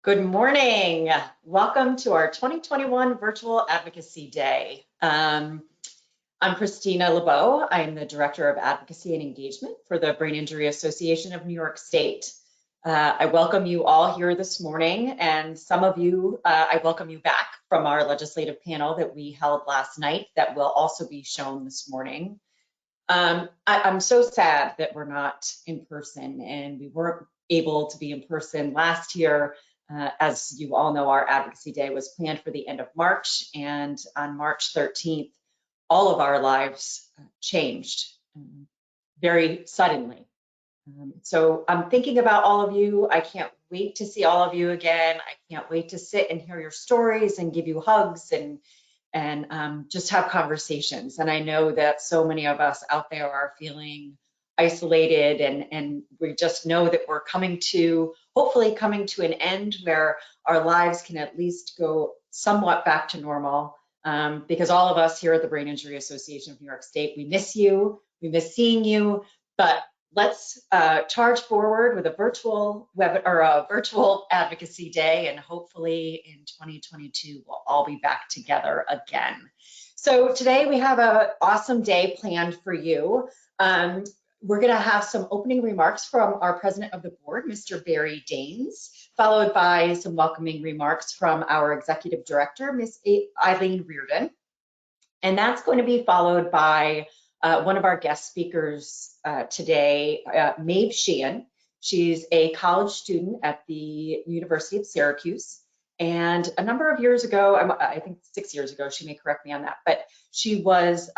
Good morning. Welcome to our 2021 Virtual Advocacy Day. I'm Christina LeBeau. I'm the Director of Advocacy and Engagement for the Brain Injury Association of New York State. I welcome you all here this morning, and some of you, I welcome you back from our legislative panel that we held last night that will also be shown this morning. I'm so sad that we're not in person, and we weren't able to be in person last year. As you all know, our Advocacy Day was planned for the end of March, and on March 13th, all of our lives changed very suddenly. So I'm thinking about all of you. I can't wait to see all of you again. I can't wait to sit and hear your stories and give you hugs and just have conversations. And I know that so many of us out there are feeling isolated, and we just know that we're hopefully coming to an end where our lives can at least go somewhat back to normal. Because all of us here at the Brain Injury Association of New York State, we miss you, we miss seeing you, but let's charge forward with a virtual virtual advocacy day, and hopefully in 2022 we'll all be back together again. So today we have an awesome day planned for you. We're going to have some opening remarks from our president of the board, Mr. Barry Daines, followed by some welcoming remarks from our executive director, Ms. Eileen Reardon. And that's going to be followed by one of our guest speakers today, Maeve Sheehan. She's a college student at the University of Syracuse. And a number of years ago, I think 6 years ago, she may correct me on that, but she was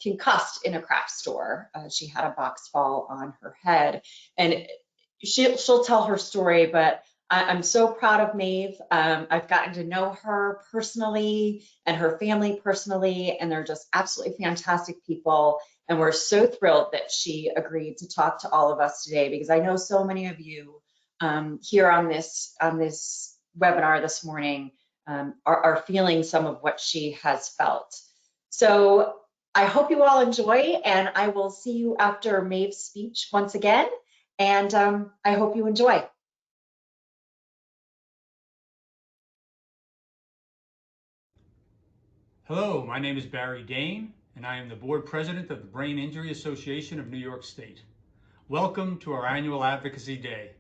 concussed in a craft store. She had a box fall on her head. And she'll tell her story, but I'm so proud of Maeve. I've gotten to know her personally and her family personally, and they're just absolutely fantastic people. And we're so thrilled that she agreed to talk to all of us today, because I know so many of you here on this webinar this morning are feeling some of what she has felt. So I hope you all enjoy, and I will see you after Maeve's speech once again. And I hope you enjoy. Hello, my name is Barry Dane, and I am the board president of the Brain Injury Association of New York State. Welcome to our annual Advocacy Day.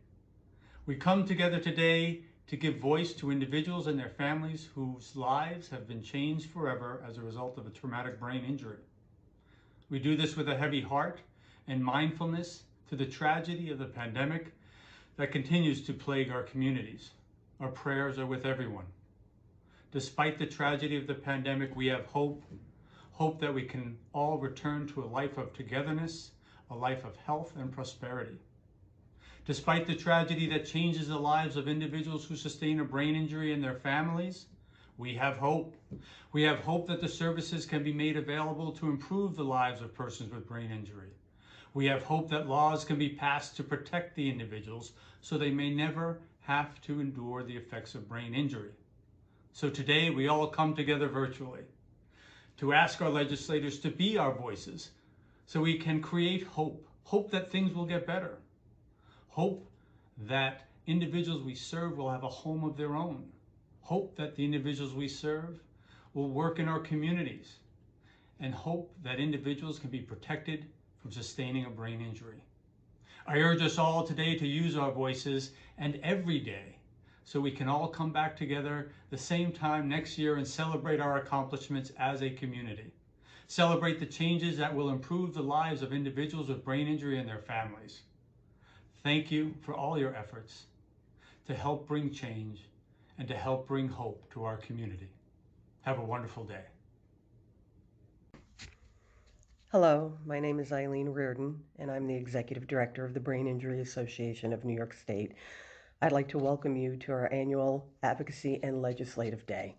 We come together today to give voice to individuals and their families whose lives have been changed forever as a result of a traumatic brain injury. We do this with a heavy heart and mindfulness to the tragedy of the pandemic that continues to plague our communities. Our prayers are with everyone. Despite the tragedy of the pandemic, we have hope that we can all return to a life of togetherness, a life of health and prosperity. Despite the tragedy that changes the lives of individuals who sustain a brain injury and their families, we have hope. We have hope that the services can be made available to improve the lives of persons with brain injury. We have hope that laws can be passed to protect the individuals so they may never have to endure the effects of brain injury. So today we all come together virtually to ask our legislators to be our voices so we can create hope, hope that things will get better, hope that individuals we serve will have a home of their own, hope that the individuals we serve will work in our communities, and hope that individuals can be protected from sustaining a brain injury. I urge us all today to use our voices, and every day, so we can all come back together the same time next year and celebrate our accomplishments as a community. Celebrate the changes that will improve the lives of individuals with brain injury and their families. Thank you for all your efforts to help bring change and to help bring hope to our community. Have a wonderful day. Hello, my name is Eileen Reardon, and I'm the Executive Director of the Brain Injury Association of New York State. I'd like to welcome you to our annual Advocacy and Legislative Day.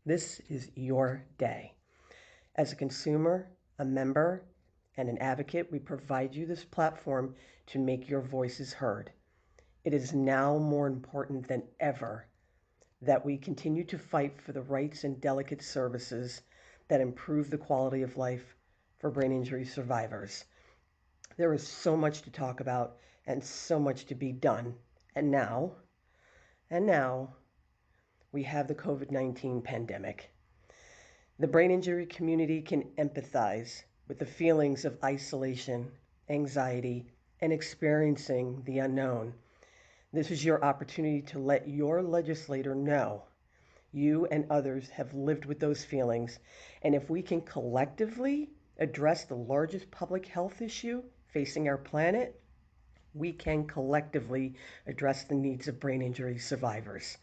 This is your day. As a consumer, a member, and an advocate, we provide you this platform to make your voices heard. It is now more important than ever that we continue to fight for the rights and delicate services that improve the quality of life for brain injury survivors. There is so much to talk about and so much to be done. And now, And now we have the COVID-19 pandemic. The brain injury community can empathize with the feelings of isolation, anxiety, and experiencing the unknown. This is your opportunity to let your legislator know you and others have lived with those feelings. And if we can collectively address the largest public health issue facing our planet, we can collectively address the needs of brain injury survivors.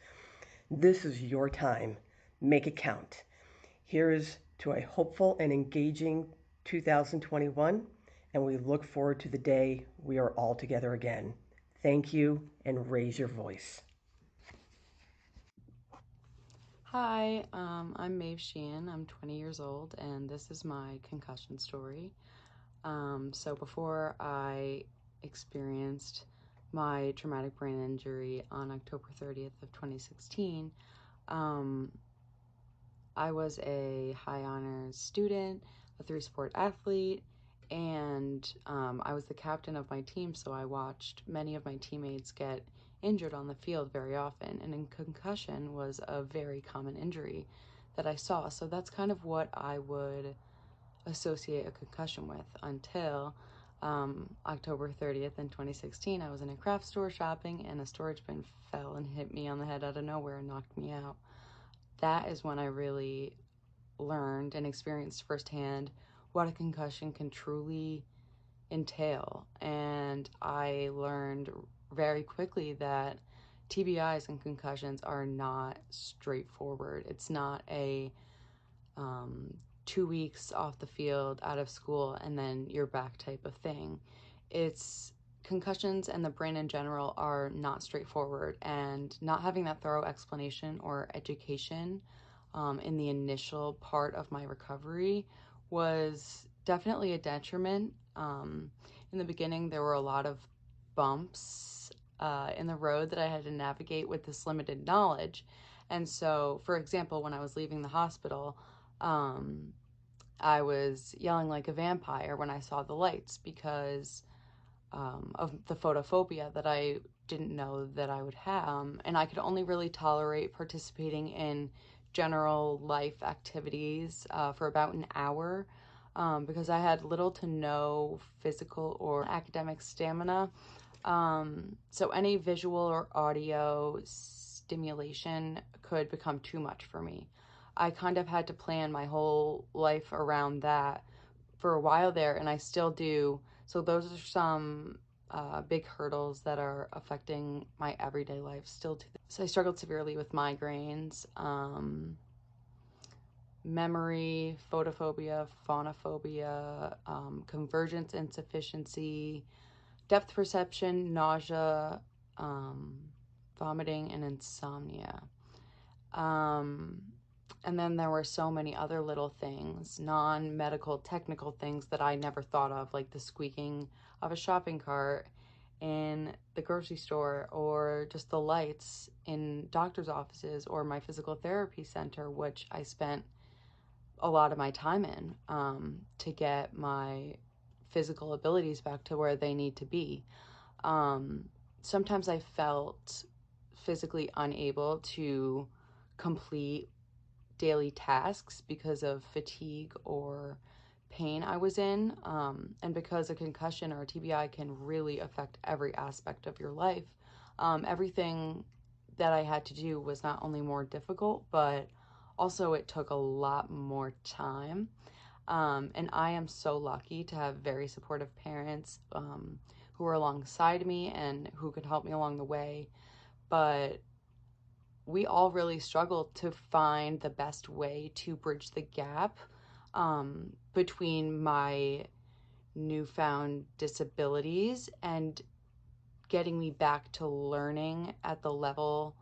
This is your time. Make it count. Here is to a hopeful and engaging 2021, and we look forward to the day we are all together again. Thank you, and raise your voice. Hi, I'm Maeve Sheehan. I'm 20 years old, and this is my concussion story. So before I experienced my traumatic brain injury on October 30th of 2016, I was a high honors student, a 3-sport athlete, and I was the captain of my team, so I watched many of my teammates get injured on the field very often, and concussion was a very common injury that I saw. So that's kind of what I would associate a concussion with until October 30th in 2016. I was in a craft store shopping, and a storage bin fell and hit me on the head out of nowhere and knocked me out. That is when I really learned and experienced firsthand what a concussion can truly entail. And I learned very quickly that TBIs and concussions are not straightforward. It's not a 2 weeks off the field, out of school, and then you're back type of thing. It's concussions and the brain in general are not straightforward, and not having that thorough explanation or education in the initial part of my recovery was definitely a detriment. In the beginning, there were a lot of bumps in the road that I had to navigate with this limited knowledge. And so, for example, when I was leaving the hospital, I was yelling like a vampire when I saw the lights because of the photophobia that I didn't know that I would have. And I could only really tolerate participating in general life activities for about an hour because I had little to no physical or academic stamina. So any visual or audio stimulation could become too much for me. I kind of had to plan my whole life around that for a while there, and I still do. So those are some big hurdles that are affecting my everyday life still to this. So I struggled severely with migraines, memory, photophobia, phonophobia, convergence insufficiency, depth perception, nausea, vomiting, and insomnia. And then there were so many other little things, non-medical technical things that I never thought of, like the squeaking of a shopping cart in the grocery store, or just the lights in doctor's offices or my physical therapy center, which I spent a lot of my time in to get my physical abilities back to where they need to be. Sometimes I felt physically unable to complete daily tasks because of fatigue or pain I was in. And because a concussion or a TBI can really affect every aspect of your life, everything that I had to do was not only more difficult, but also it took a lot more time. And I am so lucky to have very supportive parents who are alongside me and who could help me along the way. But we all really struggled to find the best way to bridge the gap between my newfound disabilities and getting me back to learning at the level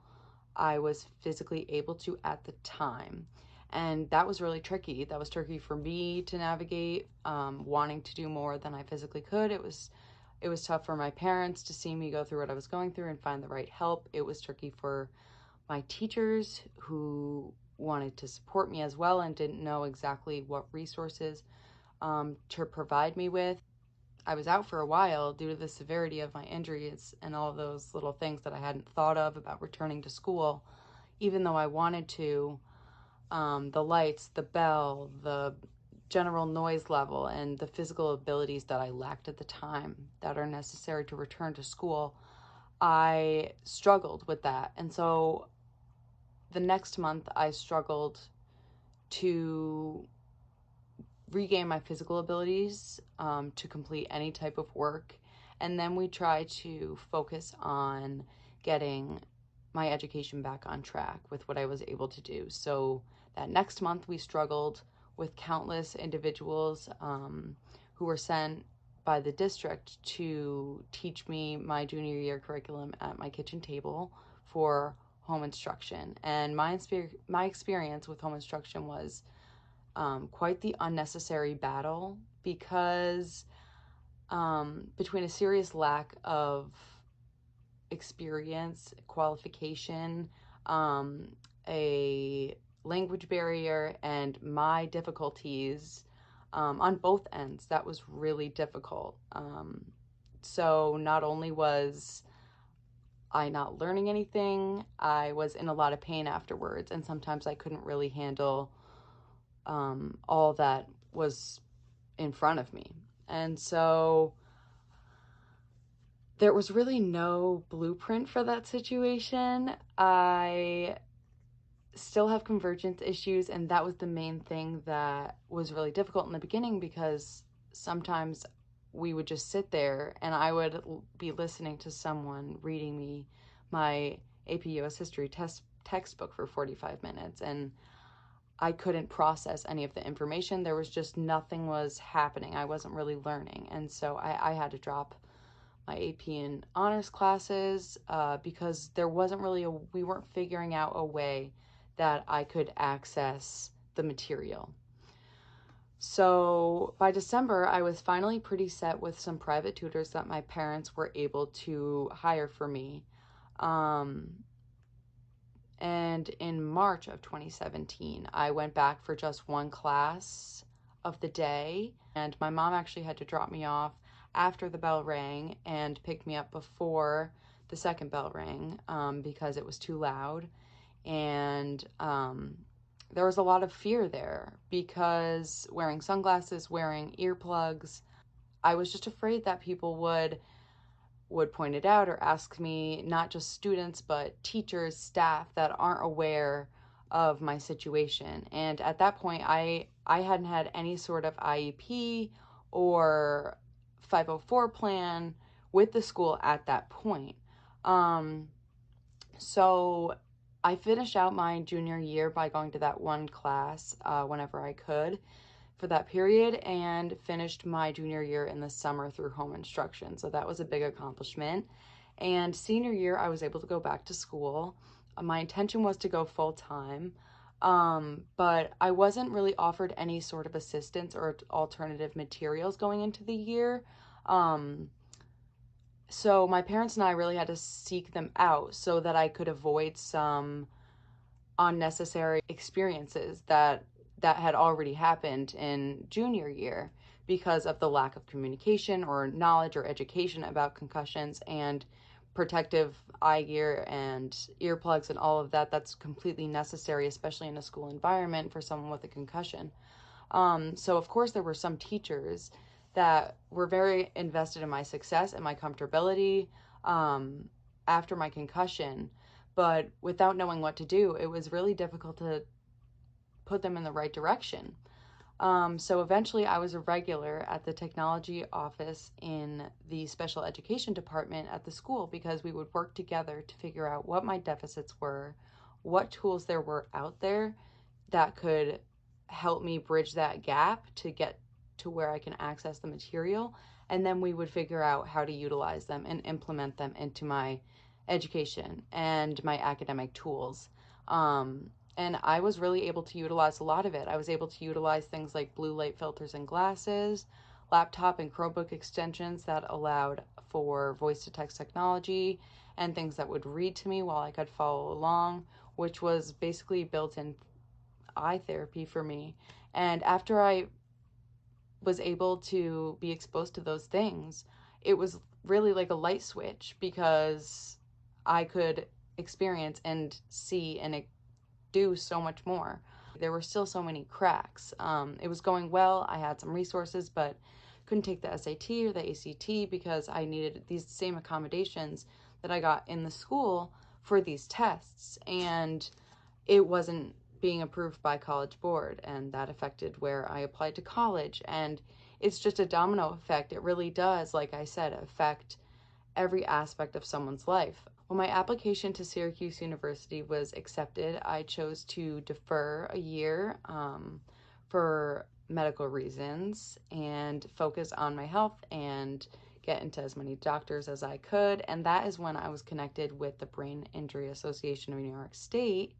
I was physically able to at the time. And that was really tricky. That was tricky for me to navigate, wanting to do more than I physically could. It was tough for my parents to see me go through what I was going through and find the right help. It was tricky for my teachers who wanted to support me as well and didn't know exactly what resources to provide me with. I was out for a while due to the severity of my injuries and all those little things that I hadn't thought of about returning to school, even though I wanted to. The lights, the bell, the general noise level, and the physical abilities that I lacked at the time that are necessary to return to school, I struggled with that. And so the next month I struggled to regain my physical abilities to complete any type of work. And then we try to focus on getting my education back on track with what I was able to do. So that next month we struggled with countless individuals who were sent by the district to teach me my junior year curriculum at my kitchen table for home instruction. And my experience with home instruction was quite the unnecessary battle, because between a serious lack of experience, qualification, a language barrier, and my difficulties on both ends, that was really difficult. So not only was I not learning anything, I was in a lot of pain afterwards, and sometimes I couldn't really handle all that was in front of me. And so there was really no blueprint for that situation. I still have convergence issues, and that was the main thing that was really difficult in the beginning, because sometimes we would just sit there and I would be listening to someone reading me my AP US history textbook for 45 minutes, and I couldn't process any of the information. There was just nothing was happening. I wasn't really learning. And so I had to drop my AP and honors classes because there wasn't really we weren't figuring out a way that I could access the material. So by December, I was finally pretty set with some private tutors that my parents were able to hire for me. And in March of 2017, I went back for just one class of the day, and my mom actually had to drop me off after the bell rang and pick me up before the second bell rang because it was too loud. And there was a lot of fear there, because wearing sunglasses, wearing earplugs, I was just afraid that people would point it out or ask me, not just students, but teachers, staff that aren't aware of my situation. And at that point, I hadn't had any sort of IEP or 504 plan with the school at that point. So I finished out my junior year by going to that one class whenever I could for that period, and finished my junior year in the summer through home instruction. So that was a big accomplishment. And senior year, I was able to go back to school. My intention was to go full time, but I wasn't really offered any sort of assistance or alternative materials going into the year. So my parents and I really had to seek them out so that I could avoid some unnecessary experiences that had already happened in junior year because of the lack of communication or knowledge or education about concussions and protective eye gear and earplugs and all of that. That's completely necessary, especially in a school environment for someone with a concussion. So of course there were some teachers that were very invested in my success and my comfortability after my concussion, but without knowing what to do, it was really difficult to put them in the right direction. So eventually I was a regular at the technology office in the special education department at the school, because we would work together to figure out what my deficits were, what tools there were out there that could help me bridge that gap to get to where I can access the material. And then we would figure out how to utilize them and implement them into my education and my academic tools. And I was really able to utilize a lot of it. I was able to utilize things like blue light filters and glasses, laptop and Chromebook extensions that allowed for voice to text technology, and things that would read to me while I could follow along, which was basically built-in eye therapy for me. And after I was able to be exposed to those things, it was really like a light switch, because I could experience and see and do so much more. There were still so many cracks. It was going well. I had some resources, but couldn't take the SAT or the ACT because I needed these same accommodations that I got in the school for these tests. And it wasn't being approved by College Board, and that affected where I applied to college. And it's just a domino effect. It really does, like I said, affect every aspect of someone's life. When my application to Syracuse University was accepted, I chose to defer a year for medical reasons and focus on my health and get into as many doctors as I could. And that is when I was connected with the Brain Injury Association of New York State.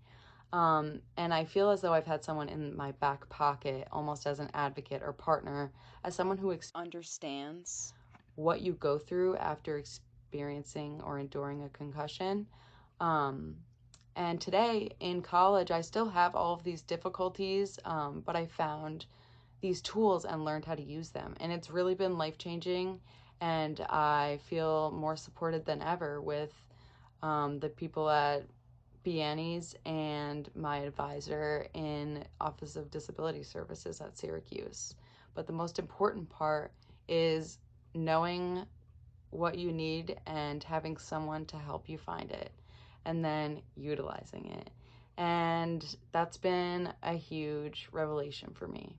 And I feel as though I've had someone in my back pocket, almost as an advocate or partner, as someone who understands what you go through after experiencing or enduring a concussion. And today in college, I still have all of these difficulties, but I found these tools and learned how to use them. And it's really been life-changing, and I feel more supported than ever with the people at BIANYS and my advisor in Office of Disability Services at Syracuse. But the most important part is knowing what you need and having someone to help you find it, and then utilizing it. And that's been a huge revelation for me.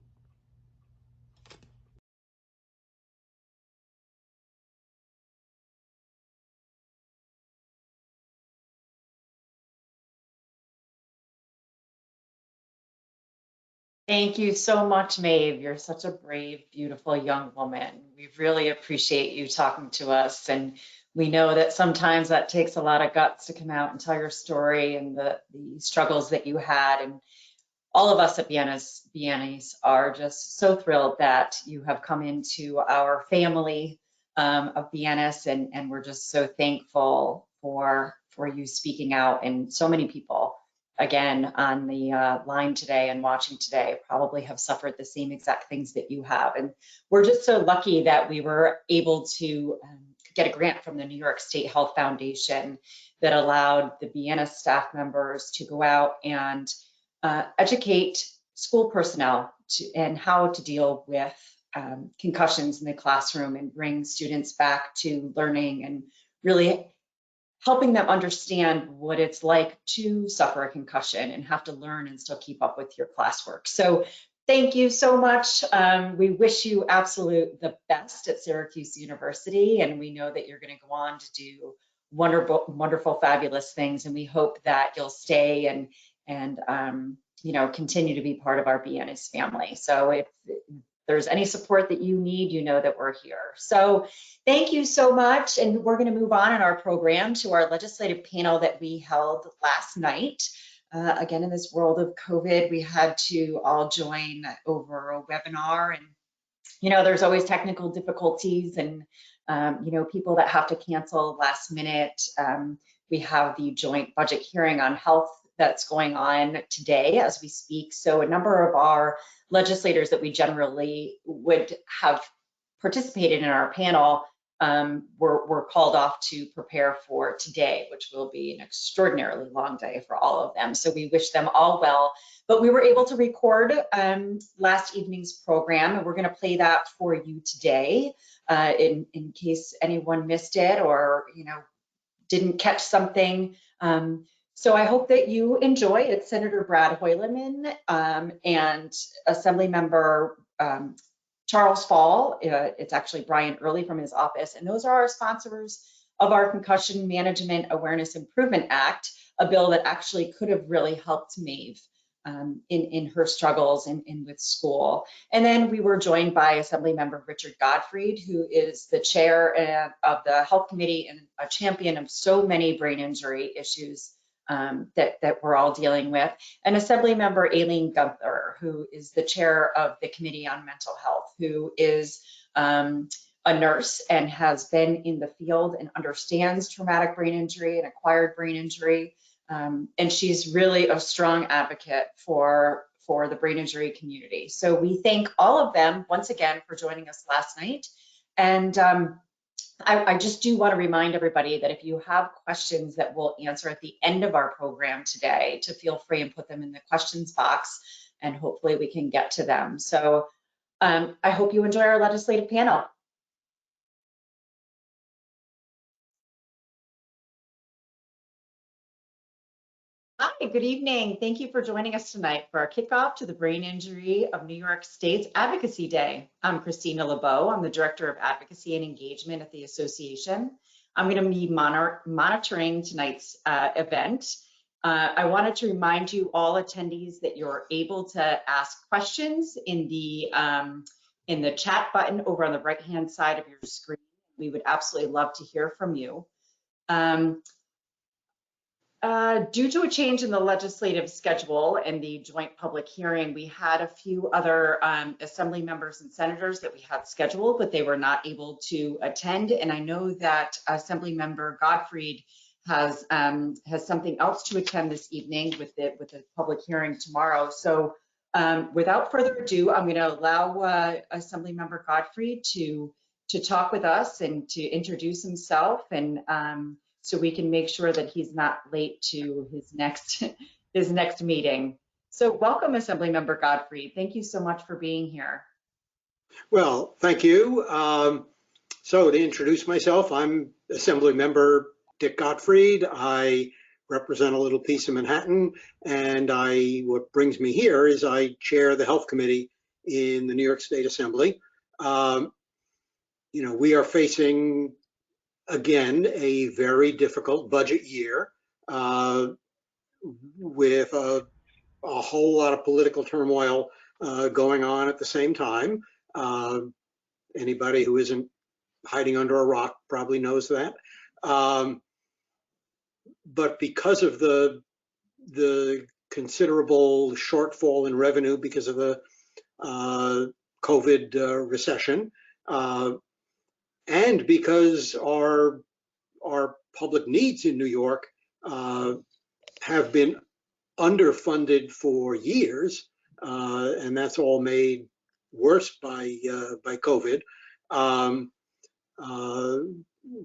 Thank you so much, Maeve. You're such a brave, beautiful young woman. We really appreciate you talking to us. And we know that sometimes that takes a lot of guts to come out and tell your story and the struggles that you had. And all of us at BIANYS are just so thrilled that you have come into our family of BIANYS, and we're just so thankful for you speaking out. And so many people, again, on the line today and watching today probably have suffered the same exact things that you have. And we're just so lucky that we were able to get a grant from the New York State Health Foundation that allowed the BIANYS staff members to go out and educate school personnel and how to deal with concussions in the classroom and bring students back to learning and really helping them understand what it's like to suffer a concussion and have to learn and still keep up with your classwork. So thank you so much. We wish you absolute the best at Syracuse University, and we know that you're going to go on to do wonderful, fabulous things, and we hope that you'll stay and you know, continue to be part of our BIANYS family. So if there's any support that you need, you know that we're here. So thank you so much. And we're going to move on in our program to our legislative panel that we held last night. Again, in this world of COVID, we had to all join over a webinar, and you know, there's always technical difficulties and you know, people that have to cancel last minute. We have the joint budget hearing on health that's going on today as we speak. So a number of our legislators that we generally would have participated in our panel were called off to prepare for today, which will be an extraordinarily long day for all of them. So we wish them all well. But we were able to record last evening's program, and we're going to play that for you today in case anyone missed it or, you know, didn't catch something. So I hope that you enjoy it. It's Senator Brad Hoyleman and Assemblymember Charles Fall. It's actually Brian Early from his office. And those are our sponsors of our Concussion Management Awareness Improvement Act, a bill that actually could have really helped Maeve in her struggles and with school. And then we were joined by Assemblymember Richard Gottfried, who is the chair of the Health Committee and a champion of so many brain injury issues that we're all dealing with, and Assemblymember Aileen Gunther, who is the chair of the Committee on Mental Health, who is a nurse and has been in the field and understands traumatic brain injury and acquired brain injury. And she's really a strong advocate for for the brain injury community. So we thank all of them once again for joining us last night. And I just do want to remind everybody that if you have questions that we'll answer at the end of our program today, to feel free and put them in the questions box, and hopefully we can get to them. So I hope you enjoy our legislative panel. Hi, good evening. Thank you for joining us tonight for our kickoff to the Brain Injury of New York State's Advocacy Day. I'm Christina LeBeau. I'm the Director of Advocacy and Engagement at the Association. I'm going to be monitoring tonight's event. I wanted to remind you all attendees that you're able to ask questions in the chat button over on the right-hand side of your screen. We would absolutely love to hear from you. Due to a change in the legislative schedule and the joint public hearing, we had a few other assembly members and senators that we had scheduled, but they were not able to attend. And I know that Assembly Member Gottfried has something else to attend this evening with the public hearing tomorrow. So without further ado, I'm going to allow Assembly Member Gottfried to talk with us and to introduce himself, and so we can make sure that he's not late to his next meeting. So welcome, Assemblymember Gottfried. Thank you so much for being here. Well, thank you. So to introduce myself, I'm Assemblymember Dick Gottfried. I represent a little piece of Manhattan, and what brings me here is I chair the Health Committee in the New York State Assembly. We are facing, again, a very difficult budget year with a whole lot of political turmoil going on at the same time. Anybody who isn't hiding under a rock probably knows that. But because of the considerable shortfall in revenue because of the COVID recession, and because our public needs in New York have been underfunded for years, and that's all made worse by COVID.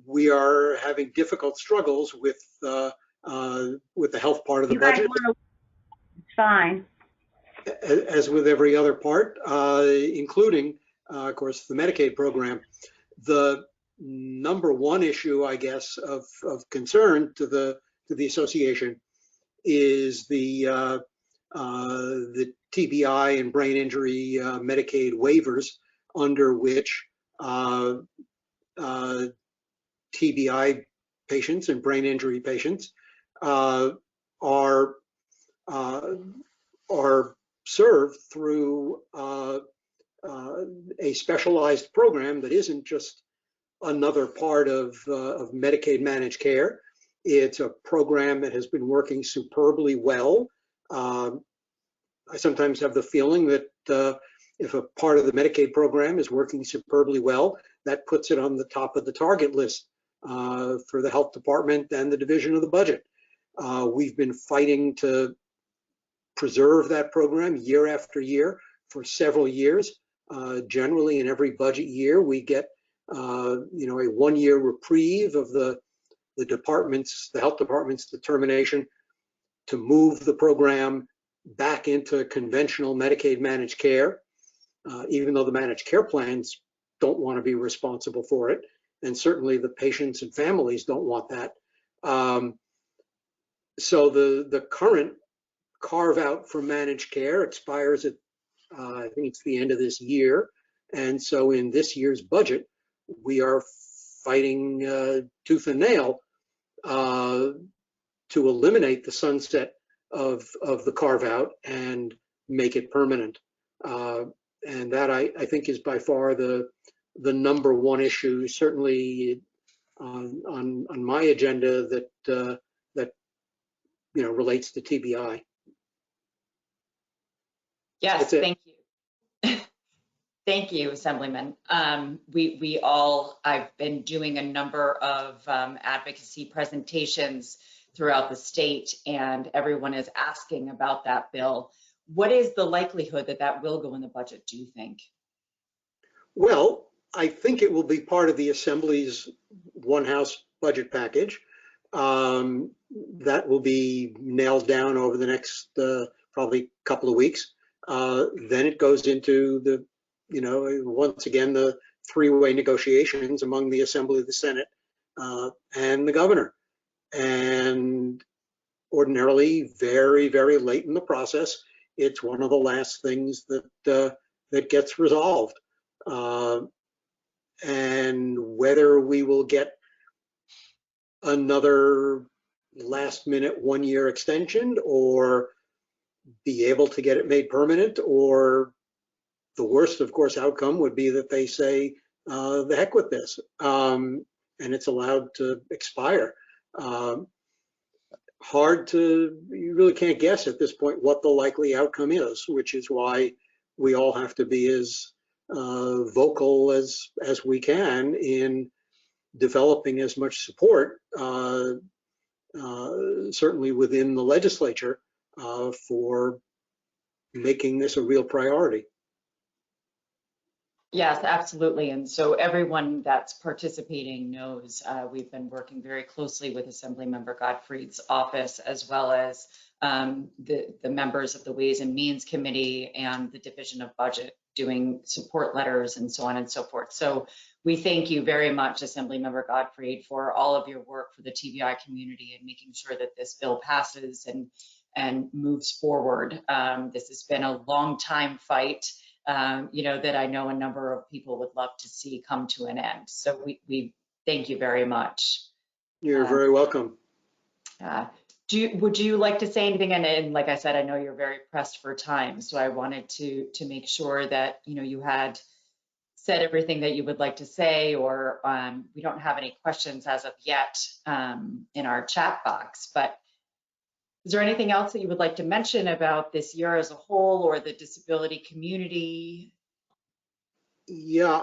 We are having difficult struggles with the health part of the budget. It's fine. As with every other part, including, of course, the Medicaid program. The number one issue, I guess, of concern to the association is the TBI and brain injury Medicaid waivers, under which TBI patients and brain injury patients are served through a specialized program that isn't just another part of Medicaid managed care. It's a program that has been working superbly well. I sometimes have the feeling that if a part of the Medicaid program is working superbly well, that puts it on the top of the target list for the health department and the division of the budget. We've been fighting to preserve that program year after year for several years. Generally, in every budget year, we get a one-year reprieve of the health department's determination to move the program back into conventional Medicaid managed care, even though the managed care plans don't want to be responsible for it, and certainly the patients and families don't want that. So the current carve out for managed care expires at I think it's the end of this year, and so in this year's budget we are fighting tooth and nail to eliminate the sunset of the carve out and make it permanent. And that I think is by far the number one issue, certainly on my agenda that relates to TBI. Yes, thank you. Thank you, Assemblyman. I've been doing a number of advocacy presentations throughout the state, and everyone is asking about that bill. what is the likelihood that that will go in the budget, do you think? Well, I think it will be part of the Assembly's one house budget package. That will be nailed down over the next probably couple of weeks. Then it goes into the, once again, the three-way negotiations among the Assembly, the Senate, and the governor. And ordinarily, very, very late in the process, it's one of the last things that that gets resolved. And whether we will get another last minute 1 year extension or be able to get it made permanent, or the worst, of course, outcome would be that they say, the heck with this, and it's allowed to expire. You really can't guess at this point what the likely outcome is, which is why we all have to be as vocal as we can in developing as much support, certainly within the legislature, for making this a real priority. Yes, absolutely. And so everyone that's participating knows we've been working very closely with Assemblymember Godfrey's office, as well as the members of the Ways and Means Committee and the Division of Budget, doing support letters and so on and so forth. So we thank you very much, Assemblymember Godfrey, for all of your work for the TBI community and making sure that this bill passes and moves forward. This has been a long time fight, that I know a number of people would love to see come to an end. So we thank you very much. You're very welcome. Would you like to say anything? And like I said, I know you're very pressed for time, so I wanted to make sure that you had said everything that you would like to say, or we don't have any questions as of yet in our chat box. But is there anything else that you would like to mention about this year as a whole, or the disability community? Yeah.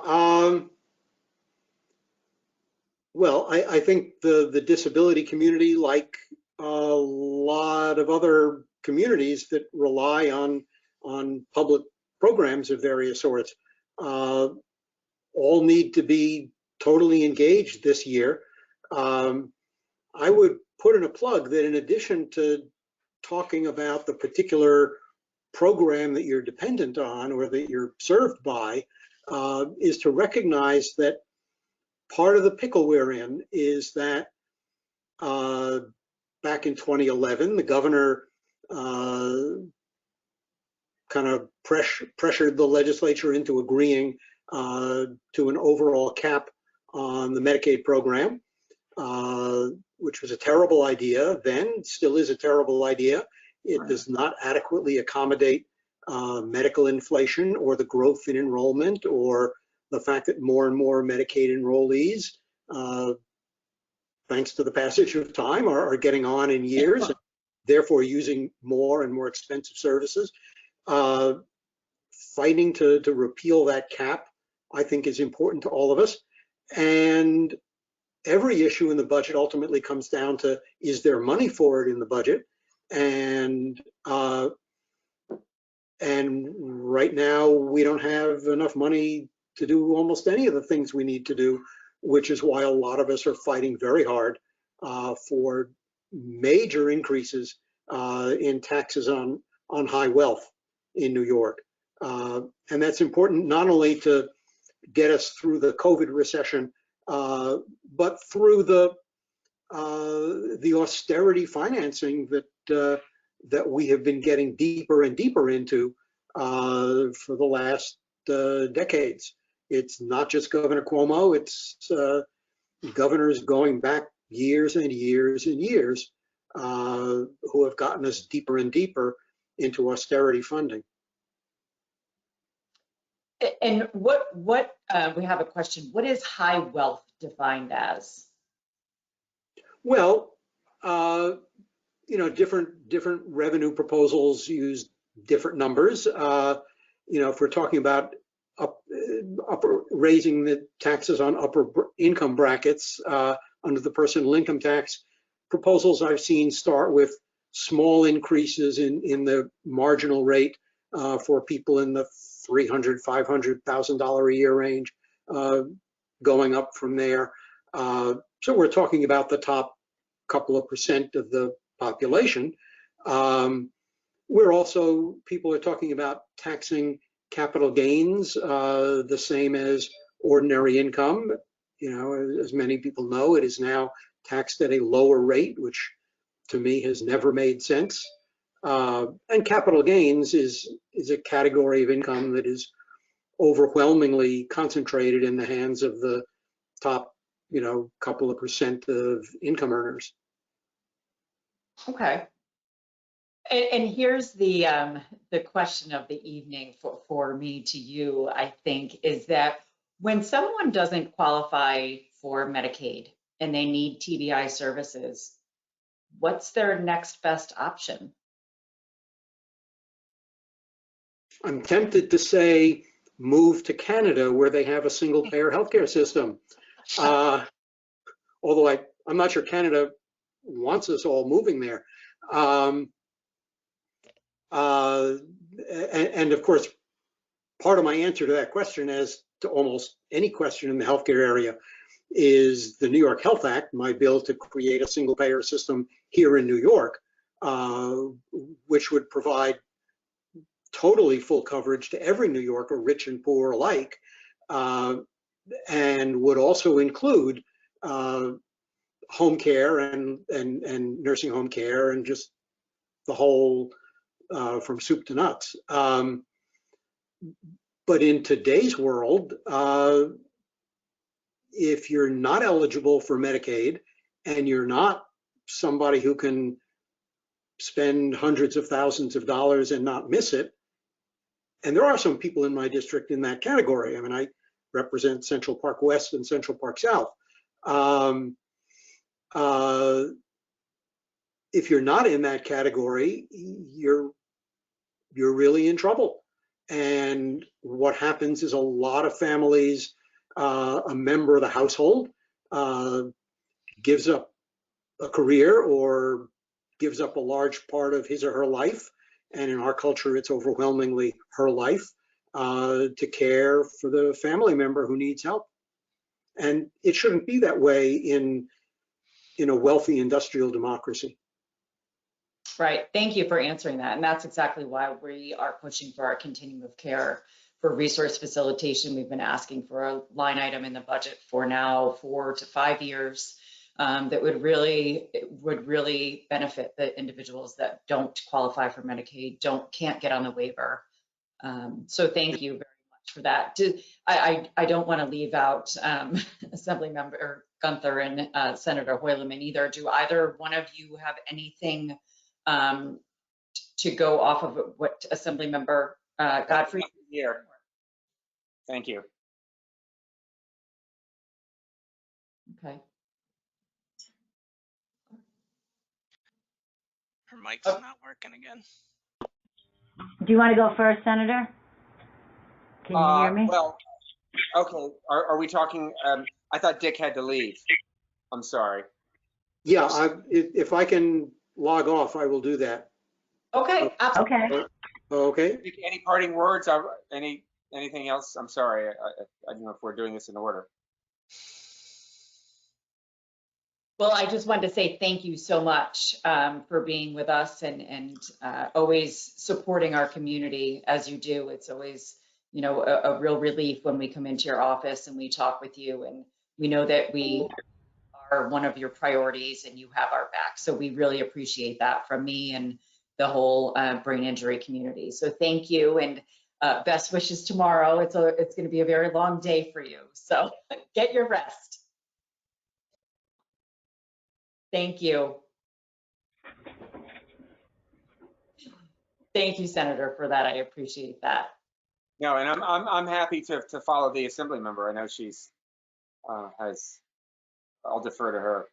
Well, I think the disability community, like a lot of other communities that rely on public programs of various sorts, all need to be totally engaged this year. I would put in a plug that in addition to talking about the particular program that you're dependent on or that you're served by, is to recognize that part of the pickle we're in is that back in 2011, the governor kind of pressured the legislature into agreeing to an overall cap on the Medicaid program, which was a terrible idea then, still is a terrible idea. It does not adequately accommodate medical inflation or the growth in enrollment, or the fact that more and more Medicaid enrollees, thanks to the passage of time, are getting on in years, and therefore using more and more expensive services. Fighting to repeal that cap, I think, is important to all of us. And every issue in the budget ultimately comes down to, is there money for it in the budget? And right now we don't have enough money to do almost any of the things we need to do, which is why a lot of us are fighting very hard for major increases in taxes on high wealth in New York. And that's important not only to get us through the COVID recession, but through the austerity financing that we have been getting deeper and deeper into for the last decades. It's not just Governor Cuomo, it's governors going back years and years and years who have gotten us deeper and deeper into austerity funding. And what we have a question. What is high wealth defined as? Well, different revenue proposals use different numbers. If we're talking about raising the taxes on upper income brackets under the personal income tax, proposals I've seen start with small increases in the marginal rate for people in the $300,000, $500,000 a year range, going up from there. So we're talking about the top couple of percent of the population. We're also, people are talking about taxing capital gains the same as ordinary income. You know, as many people know, it is now taxed at a lower rate, which to me has never made sense. And capital gains is a category of income that is overwhelmingly concentrated in the hands of the top, you know, couple of percent of income earners. Okay. And here's the question of the evening for me to you, I think, is that when someone doesn't qualify for Medicaid and they need TBI services, what's their next best option? I'm tempted to say move to Canada where they have a single payer healthcare system. Although I'm not sure Canada wants us all moving there. And of course, part of my answer to that question, as to almost any question in the healthcare area, is the New York Health Act, my bill to create a single payer system here in New York, which would provide totally full coverage to every New Yorker, rich and poor alike, and would also include home care and nursing home care and just the whole from soup to nuts. But in today's world, if you're not eligible for Medicaid and you're not somebody who can spend hundreds of thousands of dollars and not miss it, and there are some people in my district in that category. I mean, I represent Central Park West and Central Park South. If you're not in that category, you're really in trouble. And what happens is a lot of families, a member of the household gives up a career or gives up a large part of his or her life. And in our culture, it's overwhelmingly her life to care for the family member who needs help. And it shouldn't be that way in a wealthy industrial democracy. Right. Thank you for answering that. And that's exactly why we are pushing for our continuum of care for resource facilitation. We've been asking for a line item in the budget for now 4 to 5 years that would really benefit the individuals that don't qualify for Medicaid, can't get on the waiver. So thank you very much for that. I don't want to leave out Assemblymember Gunther and Senator Hoyleman either. Do either one of you have anything to go off of what Assemblymember Godfrey? Here. Thank you. Okay. Her mic's not working again. Do you want to go first, Senator? Can you hear me? Well, okay. Are we talking? I thought Dick had to leave. I'm sorry. Yeah, if I can log off, I will do that. Okay. Absolutely. Okay. Okay. Dick, any parting words? Anything else? I'm sorry. I don't know if we're doing this in order. Well, I just wanted to say thank you so much for being with us and always supporting our community as you do. It's always, you know, a real relief when we come into your office and we talk with you, and we know that we are one of your priorities and you have our back. So we really appreciate that from me and the whole brain injury community. So thank you, and best wishes tomorrow. It's going to be a very long day for you. So get your rest. Thank you. Thank you, Senator, for that. I appreciate that. No, and I'm happy to follow the assembly member. I know she's I'll defer to her.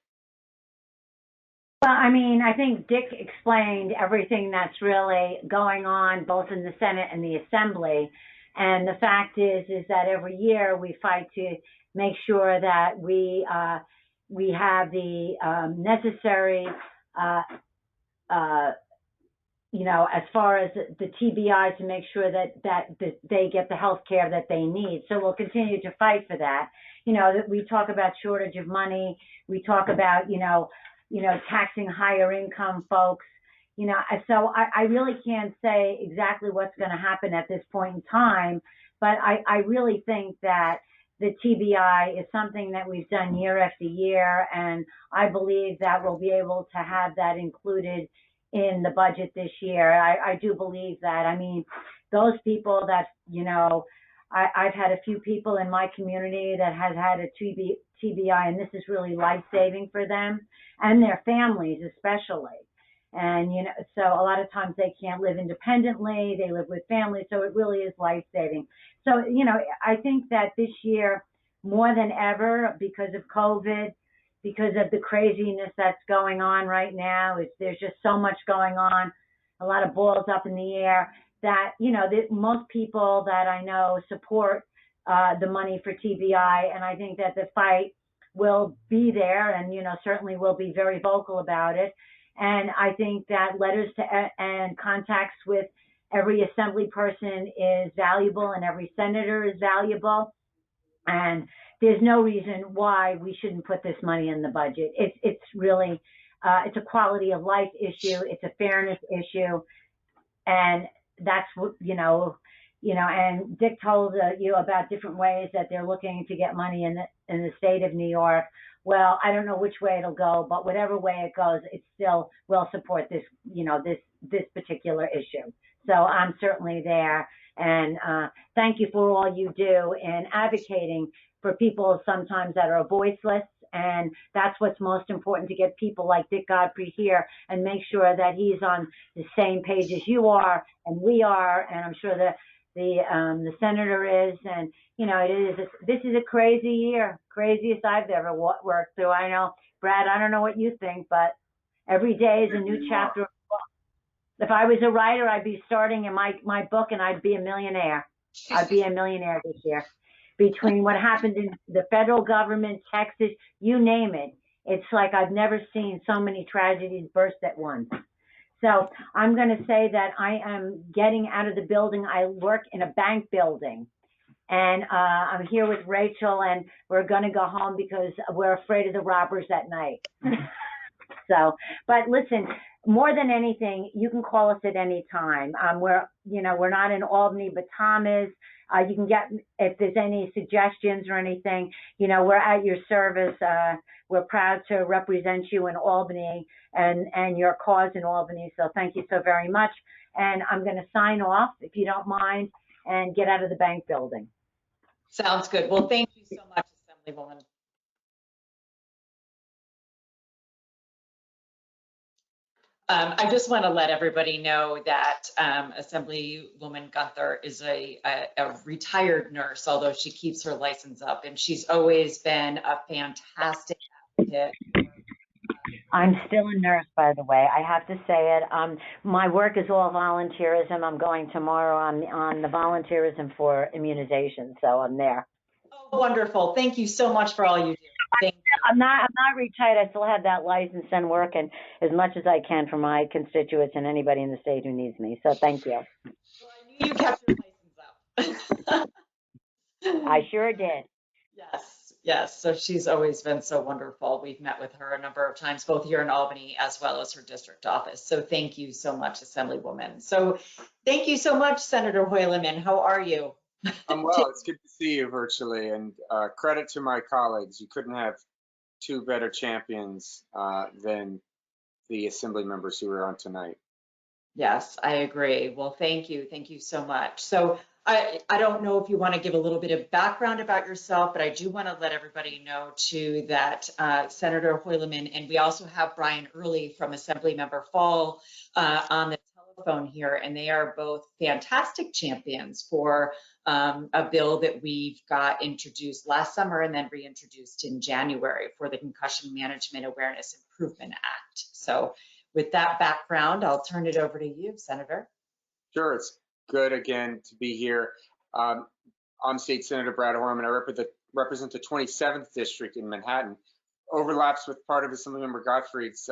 Well, I mean, I think Dick explained everything that's really going on both in the Senate and the Assembly. And the fact is that every year we fight to make sure that we have the necessary as far as the TBI, to make sure that they get the health care that they need. So we'll continue to fight for that. That we talk about shortage of money. We talk about, taxing higher income folks. So I really can't say exactly what's going to happen at this point in time, but I really think that the TBI is something that we've done year after year, and I believe that we'll be able to have that included in the budget this year. I do believe that. I mean, those people that, I've had a few people in my community that has had a TBI, and this is really life-saving for them and their families especially. And, so a lot of times they can't live independently, they live with families, so it really is life-saving. So, I think that this year, more than ever, because of COVID, because of the craziness that's going on right now, there's just so much going on, a lot of balls up in the air, that, that most people that I know support the money for TBI, and I think that the fight will be there, and, certainly will be very vocal about it. And I think that letters to and contacts with every assembly person is valuable, and every senator is valuable. And there's no reason why we shouldn't put this money in the budget. It's really, it's a quality of life issue. It's a fairness issue. And that's what, and Dick told you about different ways that they're looking to get money in the state of New York. Well, I don't know which way it'll go, but whatever way it goes, it still will support this, this particular issue. So I'm certainly there. And thank you for all you do in advocating for people sometimes that are voiceless. And that's what's most important, to get people like Dick Godfrey here and make sure that he's on the same page as you are and we are. And I'm sure that the senator is. And, this is a crazy year, craziest I've ever worked through. I know, Brad, I don't know what you think, but every day is a new chapter of the book. If I was a writer, I'd be starting in my book, and I'd be a millionaire. I'd be a millionaire this year. Between what happened in the federal government, Texas, you name it. It's like I've never seen so many tragedies burst at once. So I'm going to say that I am getting out of the building. I work in a bank building. And I'm here with Rachel, and we're going to go home because we're afraid of the robbers at night. So, but listen, more than anything, you can call us at any time. We're not in Albany, but Tom is. You can get, if there's any suggestions or anything, we're at your service. We're proud to represent you in Albany and your cause in Albany. So thank you so very much. And I'm going to sign off, if you don't mind, and get out of the bank building. Sounds good. Well, thank you so much, Assemblywoman. I just want to let everybody know that Assemblywoman Gunther is a retired nurse, although she keeps her license up, and she's always been a fantastic advocate. I'm still a nurse, by the way. I have to say it. My work is all volunteerism. I'm going tomorrow on the volunteerism for immunization, so I'm there. Oh, wonderful! Thank you so much for all you do. Thank you. I'm not retired. I still have that license and working as much as I can for my constituents and anybody in the state who needs me. So thank you. Well, I knew you kept your license up. I sure did. Yes. So she's always been so wonderful. We've met with her a number of times, both here in Albany as well as her district office. So thank you so much, Assemblywoman. So thank you so much, Senator Hoyleman. How are you? I'm well. It's good to see you virtually, and credit to my colleagues. You couldn't have two better champions than the assembly members who are on tonight. Yes, I agree. Well, thank you. Thank you so much. So I don't know if you want to give a little bit of background about yourself, but I do want to let everybody know too that Senator Hoyleman, and we also have Brian Early from Assemblymember Fall on the telephone here, and they are both fantastic champions for a bill that we've got introduced last summer and then reintroduced in January for the Concussion Management Awareness Improvement Act. So with that background, I'll turn it over to you, Senator. Sure, it's good again to be here. I'm State Senator Brad Horman. I represent the 27th District in Manhattan. Overlaps with part of Assemblymember Gottfried's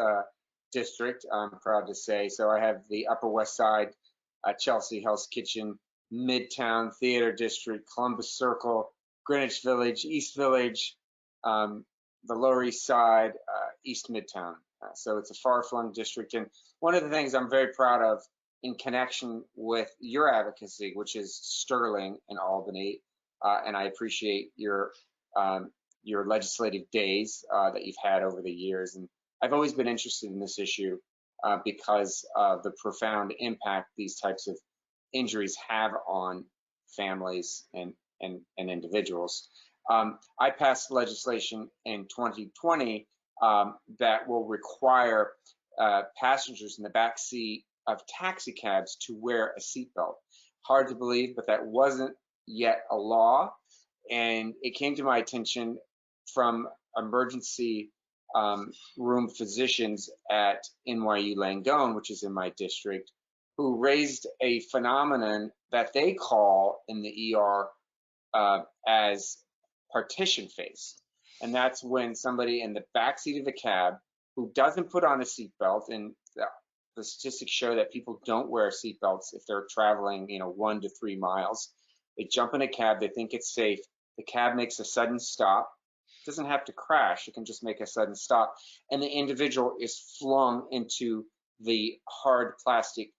district, I'm proud to say. So I have the Upper West Side, Chelsea Hell's Kitchen, Midtown Theater District, Columbus Circle, Greenwich Village, East Village, the Lower East Side, East Midtown. So it's a far-flung district. And one of the things I'm very proud of in connection with your advocacy, which is Sterling and Albany, and I appreciate your legislative days that you've had over the years. And I've always been interested in this issue because of the profound impact these types of injuries have on families and individuals. I passed legislation in 2020 that will require passengers in the back seat of taxi cabs to wear a seatbelt. Hard to believe, but that wasn't yet a law. And it came to my attention from emergency room physicians at NYU Langone, which is in my district, who raised a phenomenon that they call in the ER as partition face. And that's when somebody in the backseat of a cab who doesn't put on a seatbelt, and the statistics show that people don't wear seatbelts if they're traveling, 1 to 3 miles. They jump in a cab, they think it's safe. The cab makes a sudden stop. It doesn't have to crash, it can just make a sudden stop. And the individual is flung into the hard plastic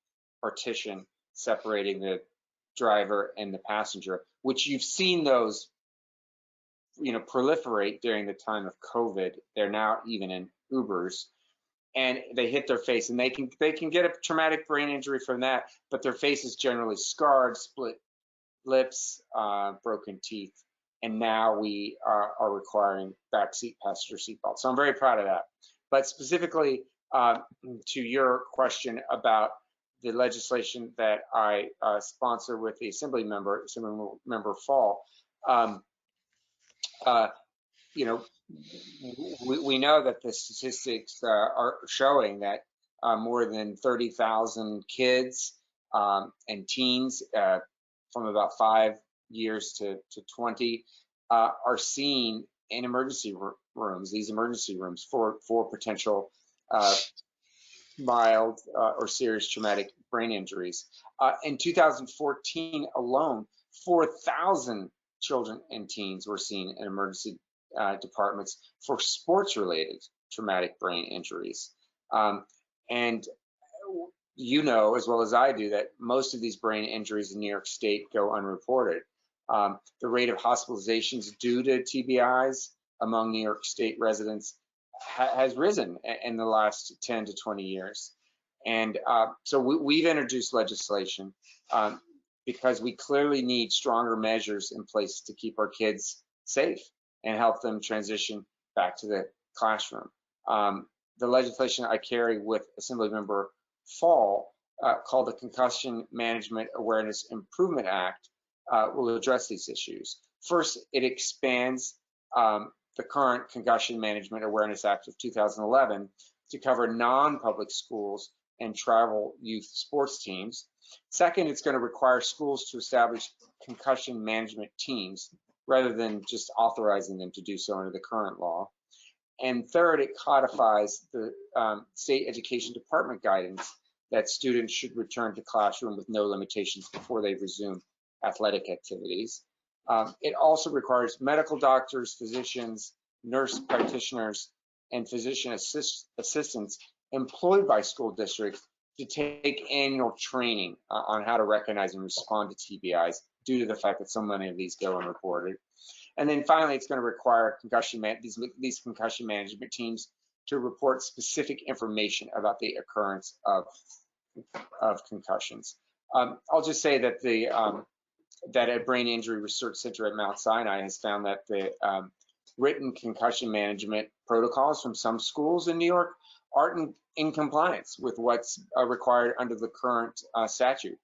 partition separating the driver and the passenger, which you've seen those proliferate during the time of COVID. They're now even in Ubers, and they hit their face, and they can get a traumatic brain injury from that, but their face is generally scarred, split lips, broken teeth, and now we are requiring backseat passenger seatbelts. So I'm very proud of that. But specifically to your question about the legislation that I sponsor with the Assemblymember Fall, we know that the statistics are showing that more than 30,000 kids and teens from about 5 years to 20 are seen in emergency rooms, these emergency rooms for potential mild or serious traumatic brain injuries. In 2014 alone, 4,000 children and teens were seen in emergency departments for sports-related traumatic brain injuries. And as well as I do, that most of these brain injuries in New York State go unreported. The rate of hospitalizations due to TBIs among New York State residents has risen in the last 10 to 20 years. And so we've introduced legislation because we clearly need stronger measures in place to keep our kids safe and help them transition back to the classroom. The legislation I carry with Assemblymember Fall, called the Concussion Management Awareness Improvement Act, will address these issues. First, it expands the current Concussion Management Awareness Act of 2011 to cover non-public schools and travel youth sports teams. Second, it's going to require schools to establish concussion management teams rather than just authorizing them to do so under the current law. And third, it codifies the state education department guidance that students should return to classroom with no limitations before they resume athletic activities. It also requires medical doctors, physicians, nurse practitioners, and physician assistants employed by school districts to take annual training on how to recognize and respond to TBIs due to the fact that so many of these go unreported. And then finally, it's going to require these concussion management teams to report specific information about the occurrence of concussions. I'll just say that that a brain injury research center at Mount Sinai has found that the written concussion management protocols from some schools in New York aren't in compliance with what's required under the current statute,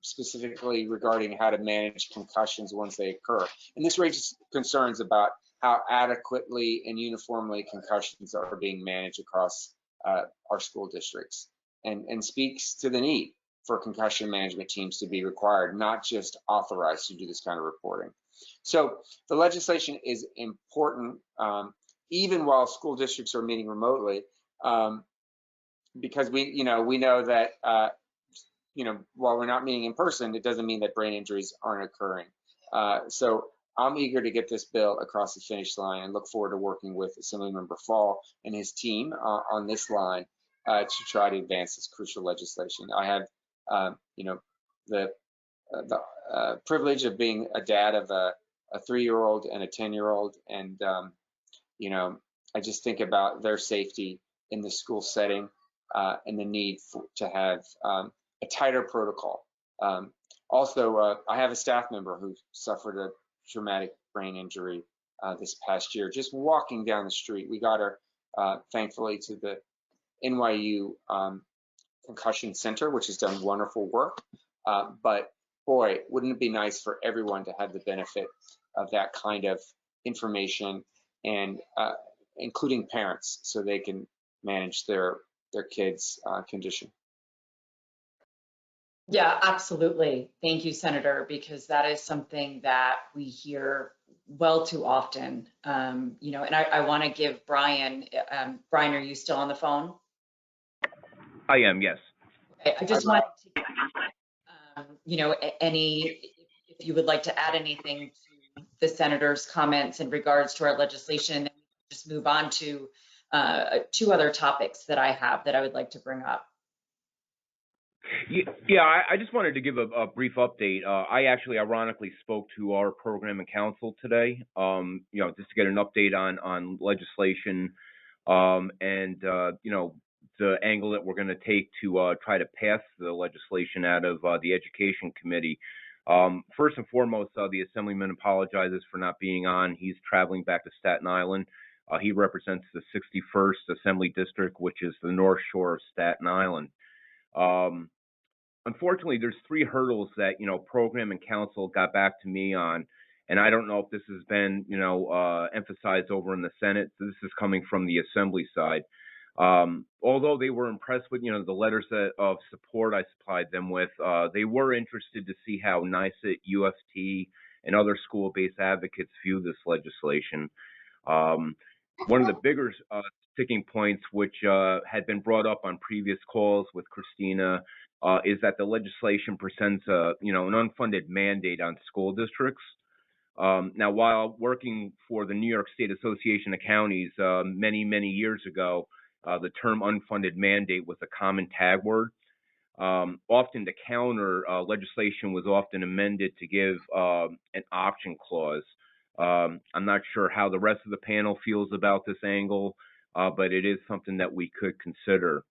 specifically regarding how to manage concussions once they occur. And this raises concerns about how adequately and uniformly concussions are being managed across our school districts, and speaks to the need for concussion management teams to be required, not just authorized to do this kind of reporting. So the legislation is important, even while school districts are meeting remotely. because we know that while we're not meeting in person, it doesn't mean that brain injuries aren't occurring. So I'm eager to get this bill across the finish line and look forward to working with Assemblymember Fall and his team on this line to try to advance this crucial legislation. I have, the privilege of being a dad of a 3-year-old and a 10-year-old, and I just think about their safety in the school setting and the need to have a tighter protocol. Also, I have a staff member who suffered a traumatic brain injury this past year, just walking down the street. We got her, thankfully, to the NYU Concussion Center, which has done wonderful work. But boy, wouldn't it be nice for everyone to have the benefit of that kind of information, and including parents, so they can manage their kids' condition. Yeah, absolutely. Thank you, Senator, because that is something that we hear well too often. And I want to give Brian, Brian, are you still on the phone? I am, yes. Okay, I just wanted to, if you would like to add anything to the Senator's comments in regards to our legislation, then we can just move on to 2 other topics that I have that I would like to bring up. Yeah, I just wanted to give a brief update. I actually ironically spoke to our program and council today, just to get an update on legislation and the angle that we're going to take to try to pass the legislation out of the Education Committee. First and foremost, the Assemblyman apologizes for not being on. He's traveling back to Staten Island. He represents the 61st Assembly District, which is the North Shore of Staten Island. Unfortunately, there's 3 hurdles that, program and council got back to me on, and I don't know if this has been, emphasized over in the Senate. So this is coming from the Assembly side. Although they were impressed with, the letters of support I supplied them with, they were interested to see how NYSET, UFT, and other school-based advocates view this legislation. One of the bigger sticking points, which had been brought up on previous calls with Christina, is that the legislation presents an unfunded mandate on school districts. Now, while working for the New York State Association of Counties many, many years ago, the term unfunded mandate was a common tag word. Often to counter, legislation was often amended to give an option clause. I'm not sure how the rest of the panel feels about this angle, but it is something that we could consider.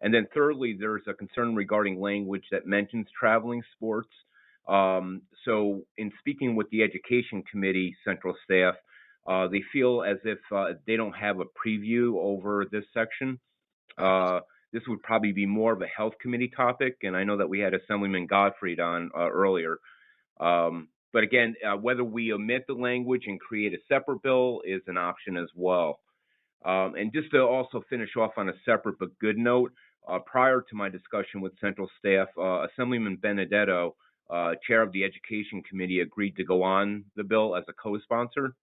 And then thirdly, there's a concern regarding language that mentions traveling sports. So in speaking with the Education Committee Central staff, they feel as if they don't have a preview over this section. This would probably be more of a Health Committee topic, and I know that we had Assemblyman Gottfried on earlier. But again, whether we omit the language and create a separate bill is an option as well. And just to also finish off on a separate but good note, prior to my discussion with Central staff, Assemblyman Benedetto, chair of the Education Committee, agreed to go on the bill as a co-sponsor.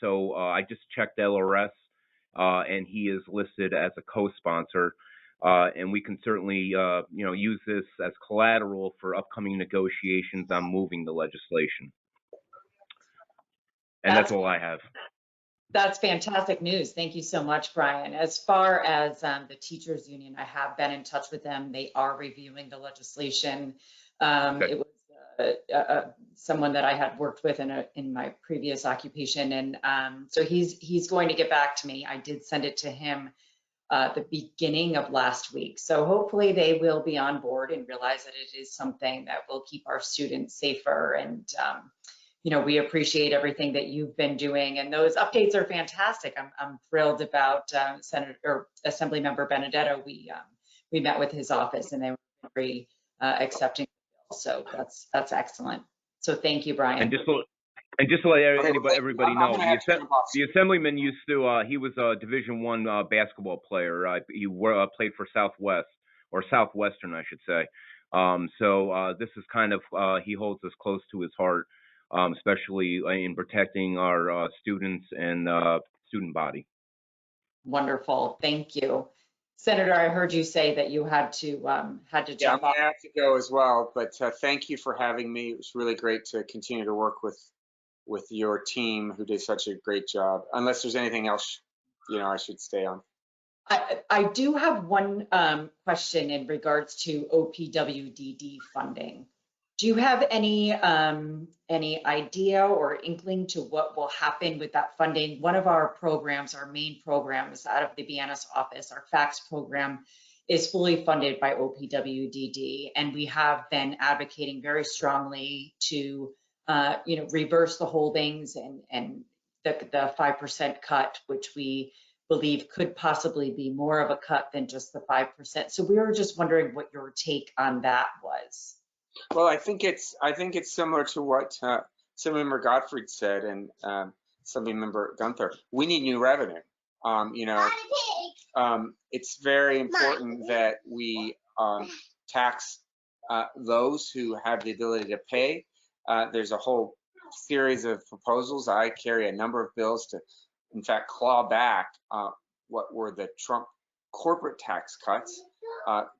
So I just checked LRS, and he is listed as a co-sponsor. And we can certainly, use this as collateral for upcoming negotiations on moving the legislation. And that's all I have. That's fantastic news. Thank you so much, Brian. As far as the teachers union, I have been in touch with them. They are reviewing the legislation. Okay. It was someone that I had worked with in my previous occupation, and so he's going to get back to me. I did send it to him the beginning of last week. So hopefully they will be on board and realize that it is something that will keep our students safer. And we appreciate everything that you've been doing, and those updates are fantastic. I'm thrilled about Assemblymember Benedetto. We met with his office, and they were very accepting. So that's excellent. So thank you, Brian. And just to let everybody know, the Assemblyman used to, he was a Division I basketball player. He played for Southwestern, I should say. So this is kind of, he holds us close to his heart, especially in protecting our students and student body. Wonderful. Thank you. Senator, I heard you say that you had to Yeah, jump off. I have to go as well, but thank you for having me. It was really great to continue to work with your team who did such a great job. Unless there's anything else, I should stay on. I do have one question in regards to OPWDD funding. Do you have any idea or inkling to what will happen with that funding? One of our programs, our main programs out of the BIANYS office, our FACS program, is fully funded by OPWDD, and we have been advocating very strongly to reverse the holdings and the 5% cut, which we believe could possibly be more of a cut than just the 5%. So we were just wondering what your take on that was. Well, I think it's similar to what Assemblymember Gottfried said and Assemblymember Gunther. We need new revenue. It's very important that we tax those who have the ability to pay. There's a whole series of proposals. I carry a number of bills to, in fact, claw back what were the Trump corporate tax cuts.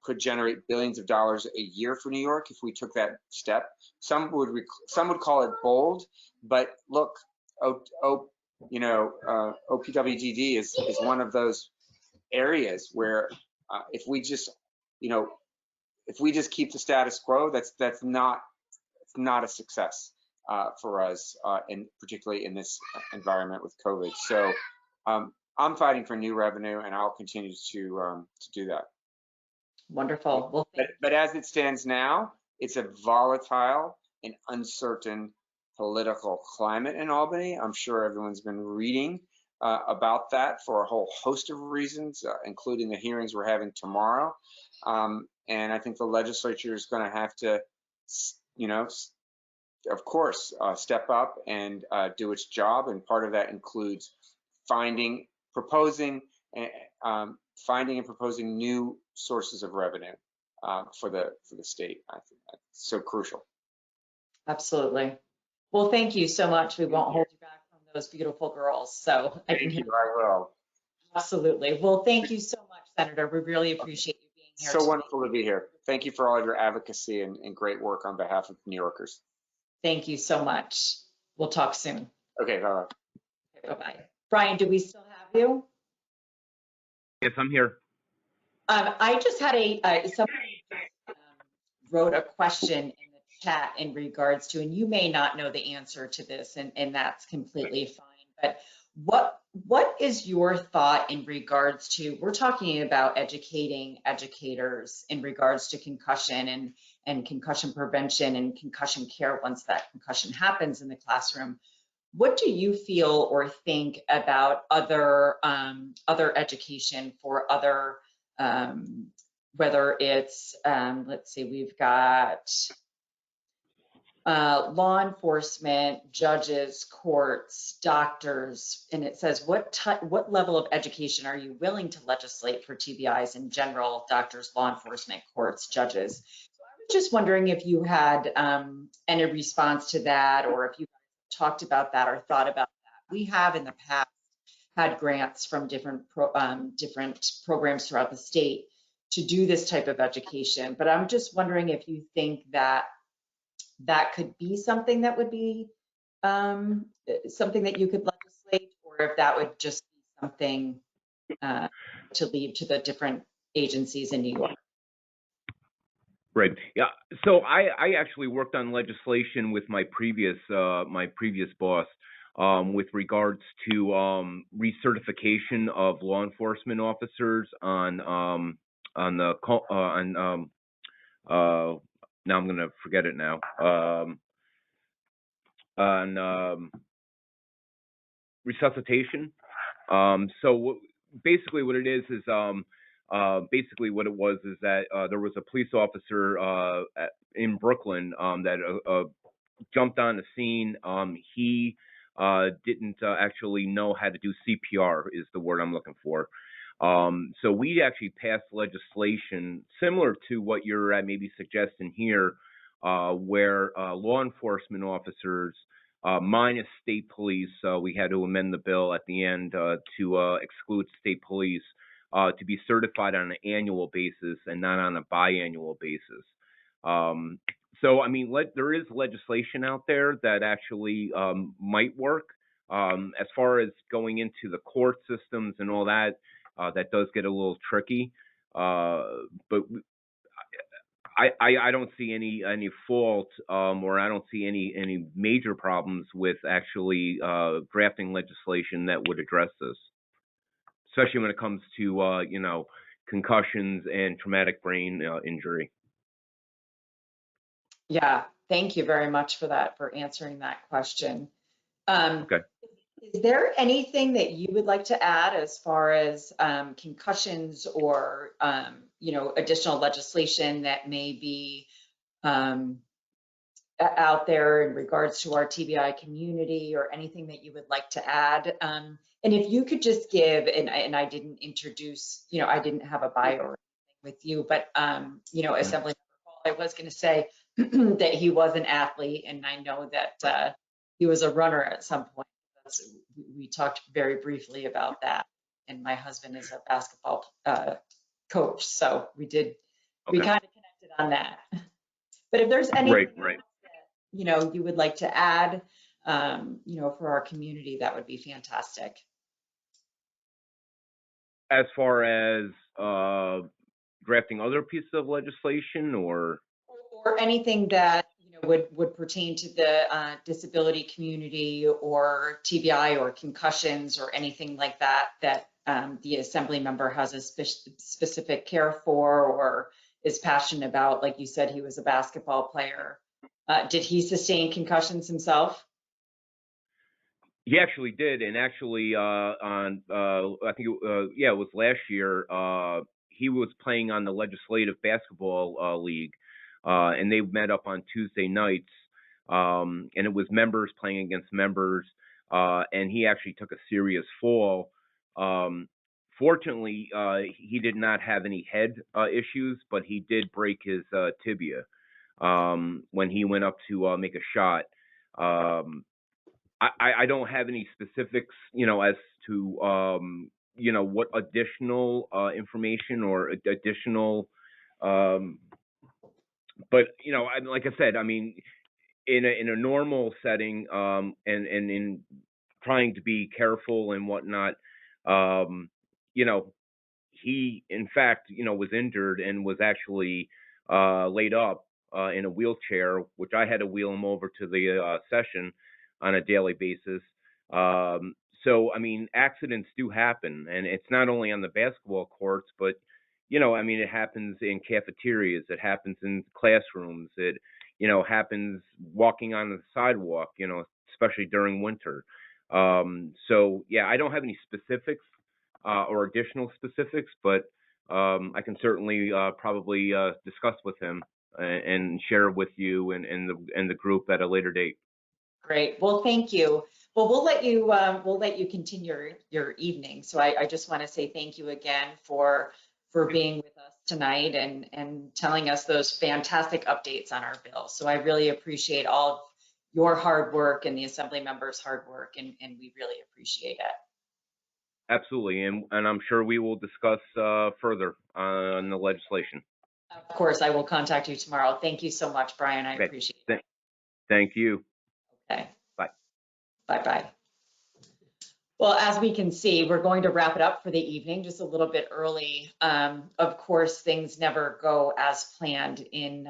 Could generate billions of dollars a year for New York if we took that step. Some would call it bold, but look, OPWDD is one of those areas where if we just keep the status quo, that's not a success for us, and particularly in this environment with COVID. So I'm fighting for new revenue, and I'll continue to do that. Wonderful. Well, but as it stands now, it's a volatile and uncertain political climate in Albany. I'm sure everyone's been reading about that for a whole host of reasons, including the hearings we're having tomorrow. And I think the legislature is going to have to, of course, step up and do its job. And part of that includes finding and proposing new sources of revenue for the state. I think that's so crucial. Absolutely. Well, thank you so much. We won't hold you back from those beautiful girls. So thank you. I will. Absolutely. Well, thank you so much, Senator. We really appreciate you being here. So wonderful to be here. Thank you for all of your advocacy and great work on behalf of New Yorkers. Thank you so much. We'll talk soon. Okay, bye-bye. Okay, bye-bye. Brian, do we still have you? Yes, I'm here. I just had somebody wrote a question in the chat in regards to, and you may not know the answer to this, and that's completely fine, but what is your thought in regards to, we're talking about educating educators in regards to concussion and concussion prevention and concussion care once that concussion happens in the classroom. What do you feel or think about other education for other, whether it's, let's see, we've got law enforcement, judges, courts, doctors, and it says, what level of education are you willing to legislate for TBIs in general, doctors, law enforcement, courts, judges? So I was just wondering if you had any response to that, or if you talked about that or thought about that. We have in the past had grants from different programs throughout the state to do this type of education, but I'm just wondering if you think that could be something that would be something that you could legislate, or if that would just be something to leave to the different agencies in New York. Right. Yeah. So I actually worked on legislation with my previous boss with regards to recertification of law enforcement officers on now I'm going to forget it now. On resuscitation. So basically what it is basically what it was is that there was a police officer in Brooklyn that jumped on the scene. He didn't actually know how to do CPR is the word I'm looking for. So we actually passed legislation similar to what you're maybe suggesting here, where law enforcement officers minus state police, we had to amend the bill at the end to exclude state police. to be certified on an annual basis and not on a biannual basis. So, I mean, there is legislation out there that actually might work. As far as going into the court systems and all that, that does get a little tricky. But I don't see any fault, or I don't see any major problems with actually drafting legislation that would address this, especially when it comes to concussions and traumatic brain injury. Yeah, thank you very much for that, for answering that question. Okay. Is there anything that you would like to add as far as concussions or additional legislation that may be out there in regards to our TBI community, or anything that you would like to add? And if you could just give, and I didn't introduce, I didn't have a bio or anything with you, but Assembly Paul, I was going to say that he was an athlete, and I know that he was a runner at some point. We talked very briefly about that, and my husband is a basketball coach, so we kind of connected on that. But if there's anything Right. that you would like to add, for our community, that would be fantastic. As far as drafting other pieces of legislation, or anything that would pertain to the disability community, or TBI, or concussions, or anything like that the assembly member has a specific care for or is passionate about. Like you said, he was a basketball player. Did he sustain concussions himself? he actually did, and actually on I think it was last year, he was playing on the legislative basketball league, and they met up on Tuesday nights, and it was members playing against members, and he actually took a serious fall. Fortunately, he did not have any head issues, but he did break his tibia when he went up to make a shot. I don't have any specifics, as to what additional information or additional, but like I said, I mean, in a normal setting, and in trying to be careful and whatnot, he in fact was injured and was actually laid up in a wheelchair, which I had to wheel him over to the session on a daily basis. So I mean, accidents do happen, and it's not only on the basketball courts, but I mean, it happens in cafeterias, it happens in classrooms, it happens walking on the sidewalk, especially during winter. So yeah, I don't have any specifics or additional specifics, but I can certainly probably discuss with him and share with you and the group at a later date. Great. Well, thank you. Well, we'll let you continue your evening. So I just want to say thank you again for being with us tonight and telling us those fantastic updates on our bill. So I really appreciate all of your hard work and the assembly members' hard work, and we really appreciate it. Absolutely, and I'm sure we will discuss further on the legislation. Of course, I will contact you tomorrow. Thank you so much, Brian. I appreciate it. Thank you. Okay. Bye. Bye-bye. Well, as we can see, we're going to wrap it up for the evening, just a little bit early. Of course, things never go as planned in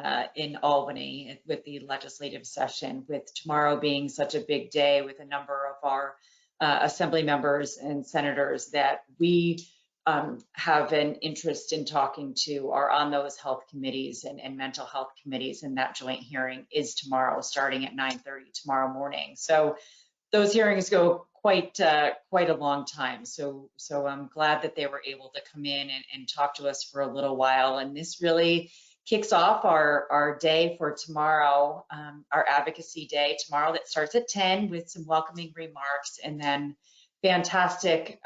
Albany with the legislative session, with tomorrow being such a big day with a number of our assembly members and senators that we have an interest in talking to are on those health committees and mental health committees, and that joint hearing is tomorrow, starting at 9:30 tomorrow morning. So those hearings go quite a long time. So I'm glad that they were able to come in and talk to us for a little while. And this really kicks off our day for tomorrow, our advocacy day tomorrow, that starts at 10 with some welcoming remarks, and then fantastic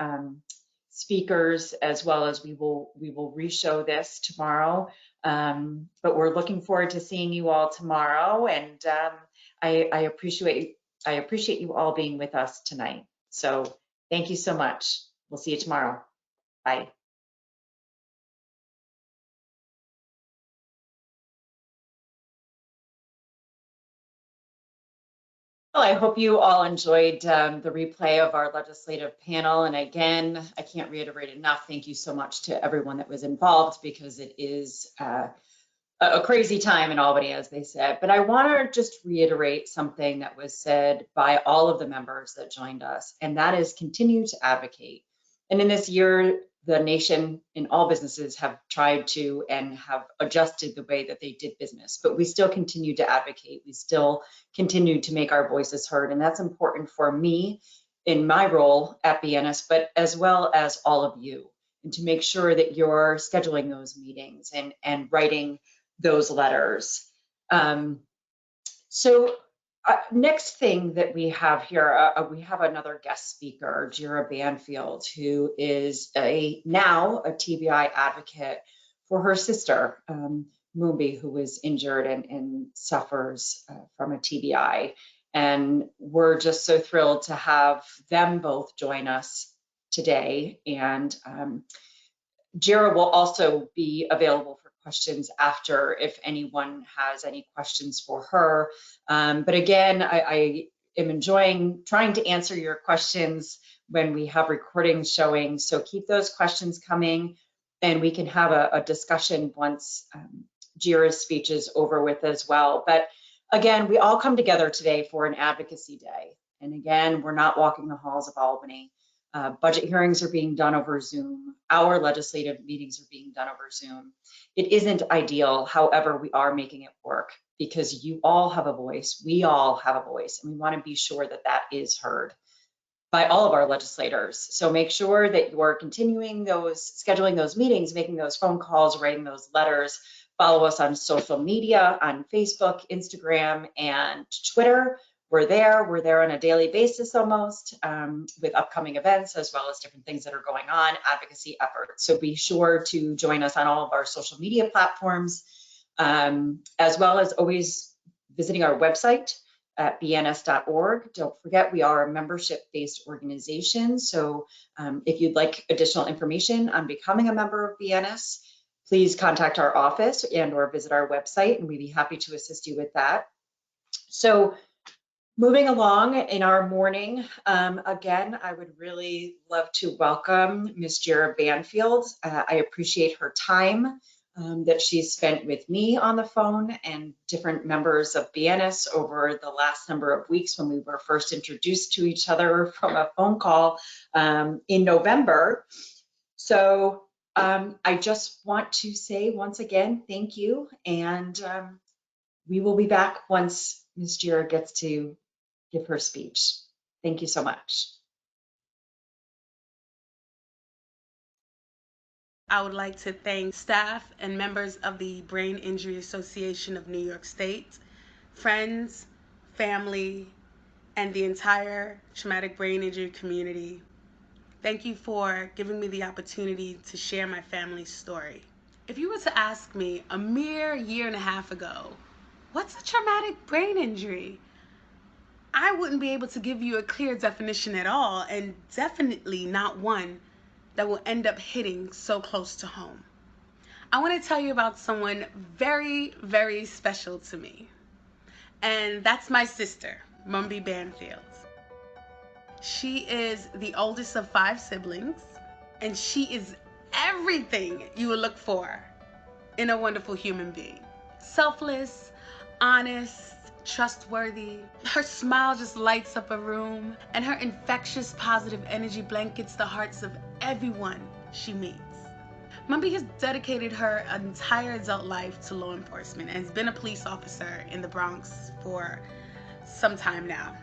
speakers, as well as we will re-show this tomorrow. But we're looking forward to seeing you all tomorrow, and I appreciate you all being with us tonight. So thank you so much. We'll see you tomorrow. Bye. Well, I hope you all enjoyed the replay of our legislative panel. And again, I can't reiterate enough, thank you so much to everyone that was involved, because it is a crazy time in Albany, as they said. But I want to just reiterate something that was said by all of the members that joined us, and that is continue to advocate. And in this year, the nation and all businesses have tried to and have adjusted the way that they did business, but we still continue to advocate. We still continue to make our voices heard. And that's important for me in my role at BIANYS, but as well as all of you, and to make sure that you're scheduling those meetings and writing those letters. Next thing that we have here, we have another guest speaker, Jira Banfield, who is now a TBI advocate for her sister, Moombi, who was injured and suffers from a TBI. And we're just so thrilled to have them both join us today. And Jira will also be available for questions after, if anyone has any questions for her. But again, I am enjoying trying to answer your questions when we have recordings showing. So keep those questions coming, and we can have a discussion once Jira's speech is over with as well. But again, we all come together today for an advocacy day. And again, we're not walking the halls of Albany. Budget hearings are being done over Zoom. Our legislative meetings are being done over Zoom. It isn't ideal. However, we are making it work because you all have a voice. We all have a voice, and we want to be sure that that is heard by all of our legislators. So make sure that you're continuing scheduling those meetings, making those phone calls, writing those letters. Follow us on social media, on Facebook, Instagram, and Twitter. We're there on a daily basis almost, with upcoming events as well as different things that are going on, advocacy efforts. So be sure to join us on all of our social media platforms, as well as always visiting our website at bns.org. Don't forget, we are a membership-based organization. So if you'd like additional information on becoming a member of BIANYS, please contact our office and/or visit our website, and we'd be happy to assist you with that. So moving along in our morning, again, I would really love to welcome Ms. Jira Banfield. I appreciate her time that she's spent with me on the phone and different members of BIANYS over the last number of weeks when we were first introduced to each other from a phone call in November. So I just want to say once again, thank you. And we will be back once Ms. Jira gets to give her speech. Thank you so much. I would like to thank staff and members of the Brain Injury Association of New York State, friends, family, and the entire traumatic brain injury community. Thank you for giving me the opportunity to share my family's story. If you were to ask me a mere year and a half ago, what's a traumatic brain injury? I wouldn't be able to give you a clear definition at all, and definitely not one that will end up hitting so close to home. I want to tell you about someone very, very special to me, and that's my sister, Moombi Banfield. She is the oldest of 5 siblings, and she is everything you would look for in a wonderful human being. Selfless, honest, trustworthy. Her smile just lights up a room, and her infectious positive energy blankets the hearts of everyone she meets. Moombi has dedicated her entire adult life to law enforcement and has been a police officer in the Bronx for some time now.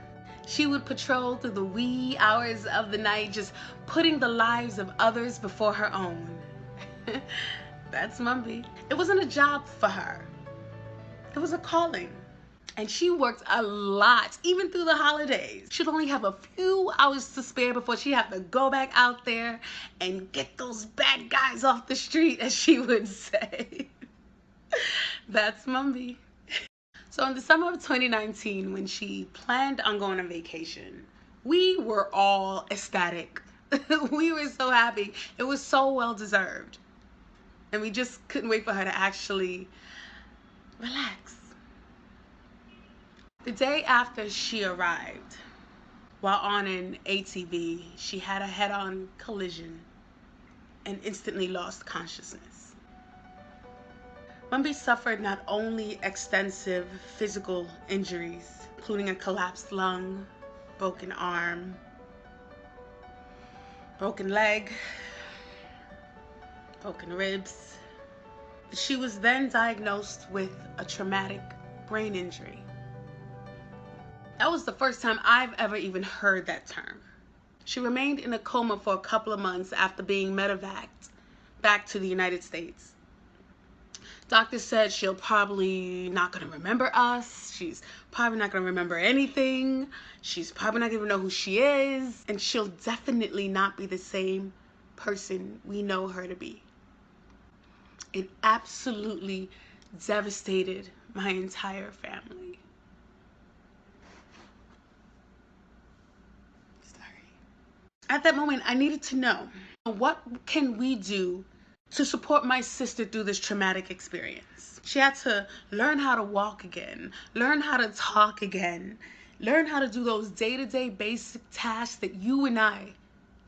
She would patrol through the wee hours of the night, just putting the lives of others before her own. That's Moombi. It wasn't a job for her. It was a calling. And she worked a lot, even through the holidays. She'd only have a few hours to spare before she'd have to go back out there and get those bad guys off the street, as she would say. That's Moombi. So in the summer of 2019, when she planned on going on vacation, we were all ecstatic. We were so happy. It was so well deserved. And we just couldn't wait for her to actually relax. The day after she arrived, while on an ATV, she had a head-on collision and instantly lost consciousness. Mumby suffered not only extensive physical injuries, including a collapsed lung, broken arm, broken leg, broken ribs. She was then diagnosed with a traumatic brain injury. That was the first time I've ever even heard that term. She remained in a coma for a couple of months after being medevaced back to the United States. Doctors said she'll probably not gonna remember us. She's probably not gonna remember anything. She's probably not gonna know who she is. And she'll definitely not be the same person we know her to be. It absolutely devastated my entire family. At that moment, I needed to know, what can we do to support my sister through this traumatic experience? She had to learn how to walk again, learn how to talk again, learn how to do those day-to-day basic tasks that you and I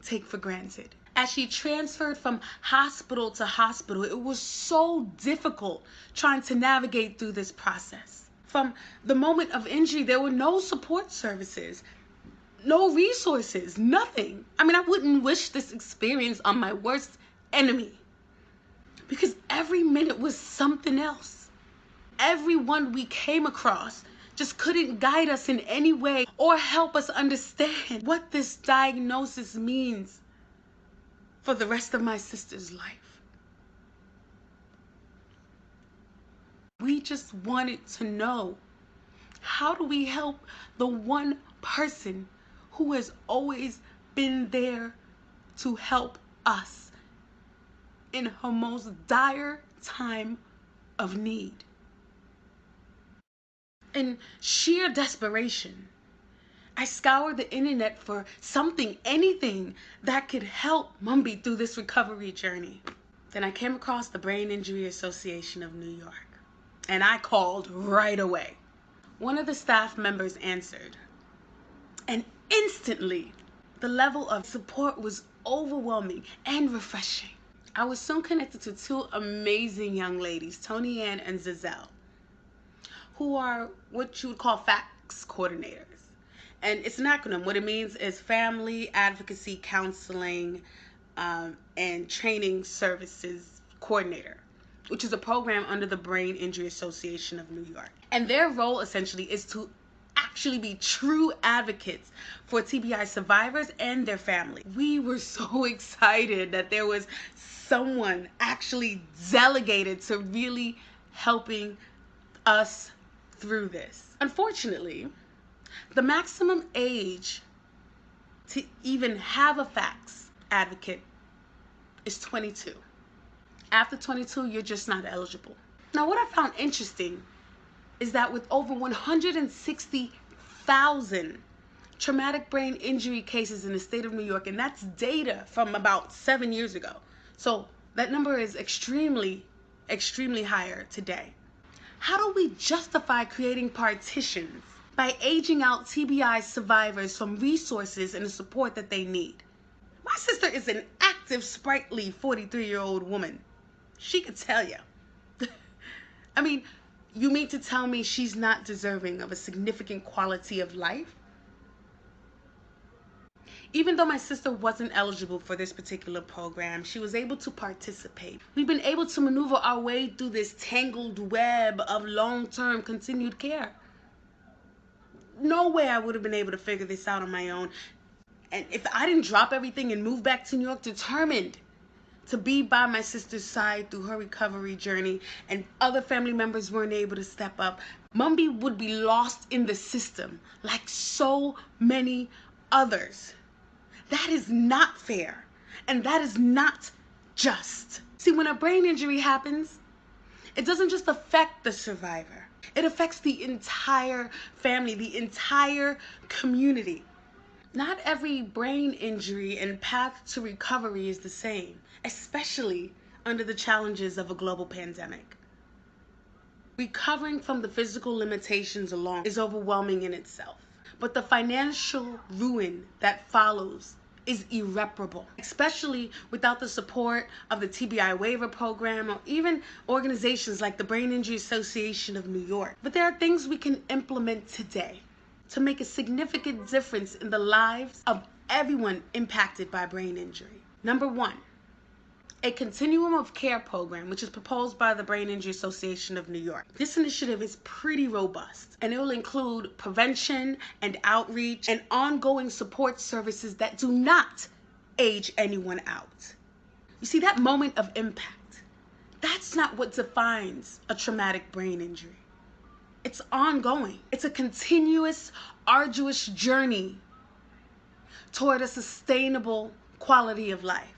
take for granted. As she transferred from hospital to hospital, it was so difficult trying to navigate through this process. From the moment of injury, there were no support services, no resources, nothing. I mean, I wouldn't wish this experience on my worst enemy, because every minute was something else. Everyone we came across just couldn't guide us in any way or help us understand what this diagnosis means for the rest of my sister's life. We just wanted to know, how do we help the one person who has always been there to help us in her most dire time of need? In sheer desperation, I scoured the internet for something, anything that could help Mumby through this recovery journey. Then I came across the Brain Injury Association of New York, and I called right away. One of the staff members answered, and instantly the level of support was overwhelming and refreshing. I was soon connected to two amazing young ladies, Tony Ann and Zazelle, who are what you would call FACS coordinators. And it's an acronym. What it means is Family Advocacy Counseling and Training Services Coordinator, which is a program under the Brain Injury Association of New York. And their role essentially is to actually be true advocates for TBI survivors and their family. We were so excited that there was someone actually delegated to really helping us through this. Unfortunately, the maximum age to even have a FACS advocate is 22. After 22, you're just not eligible. Now, what I found interesting is that with over 160,000 traumatic brain injury cases in the state of New York, and that's data from about 7 years ago. So that number is extremely, extremely higher today. How do we justify creating partitions by aging out TBI survivors from resources and the support that they need? My sister is an active, sprightly 43-year-old woman. She could tell you. I mean, you mean to tell me she's not deserving of a significant quality of life? Even though my sister wasn't eligible for this particular program, she was able to participate. We've been able to maneuver our way through this tangled web of long-term continued care. No way I would have been able to figure this out on my own. And if I didn't drop everything and move back to New York determined to be by my sister's side through her recovery journey, and other family members weren't able to step up, Mumby would be lost in the system like so many others. That is not fair, and that is not just. See, when a brain injury happens, it doesn't just affect the survivor. It affects the entire family, the entire community. Not every brain injury and path to recovery is the same, especially under the challenges of a global pandemic. Recovering from the physical limitations alone is overwhelming in itself, but the financial ruin that follows is irreparable, especially without the support of the TBI waiver program or even organizations like the Brain Injury Association of New York. But there are things we can implement today to make a significant difference in the lives of everyone impacted by brain injury. Number one, a continuum of care program, which is proposed by the Brain Injury Association of New York. This initiative is pretty robust, and it will include prevention and outreach and ongoing support services that do not age anyone out. You see, that moment of impact, that's not what defines a traumatic brain injury. It's ongoing. It's a continuous, arduous journey toward a sustainable quality of life.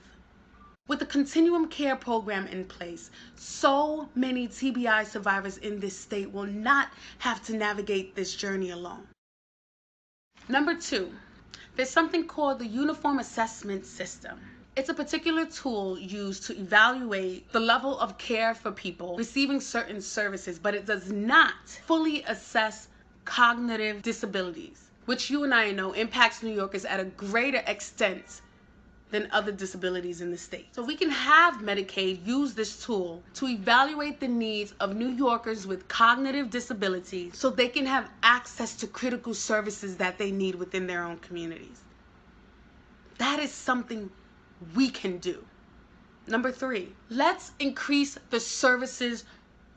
With the continuum care program in place, so many TBI survivors in this state will not have to navigate this journey alone. Number two, there's something called the Uniform Assessment System. It's a particular tool used to evaluate the level of care for people receiving certain services, but it does not fully assess cognitive disabilities, which you and I know impacts New Yorkers at a greater extent than other disabilities in the state. So we can have Medicaid use this tool to evaluate the needs of New Yorkers with cognitive disabilities so they can have access to critical services that they need within their own communities. That is something we can do. Number three, let's increase the services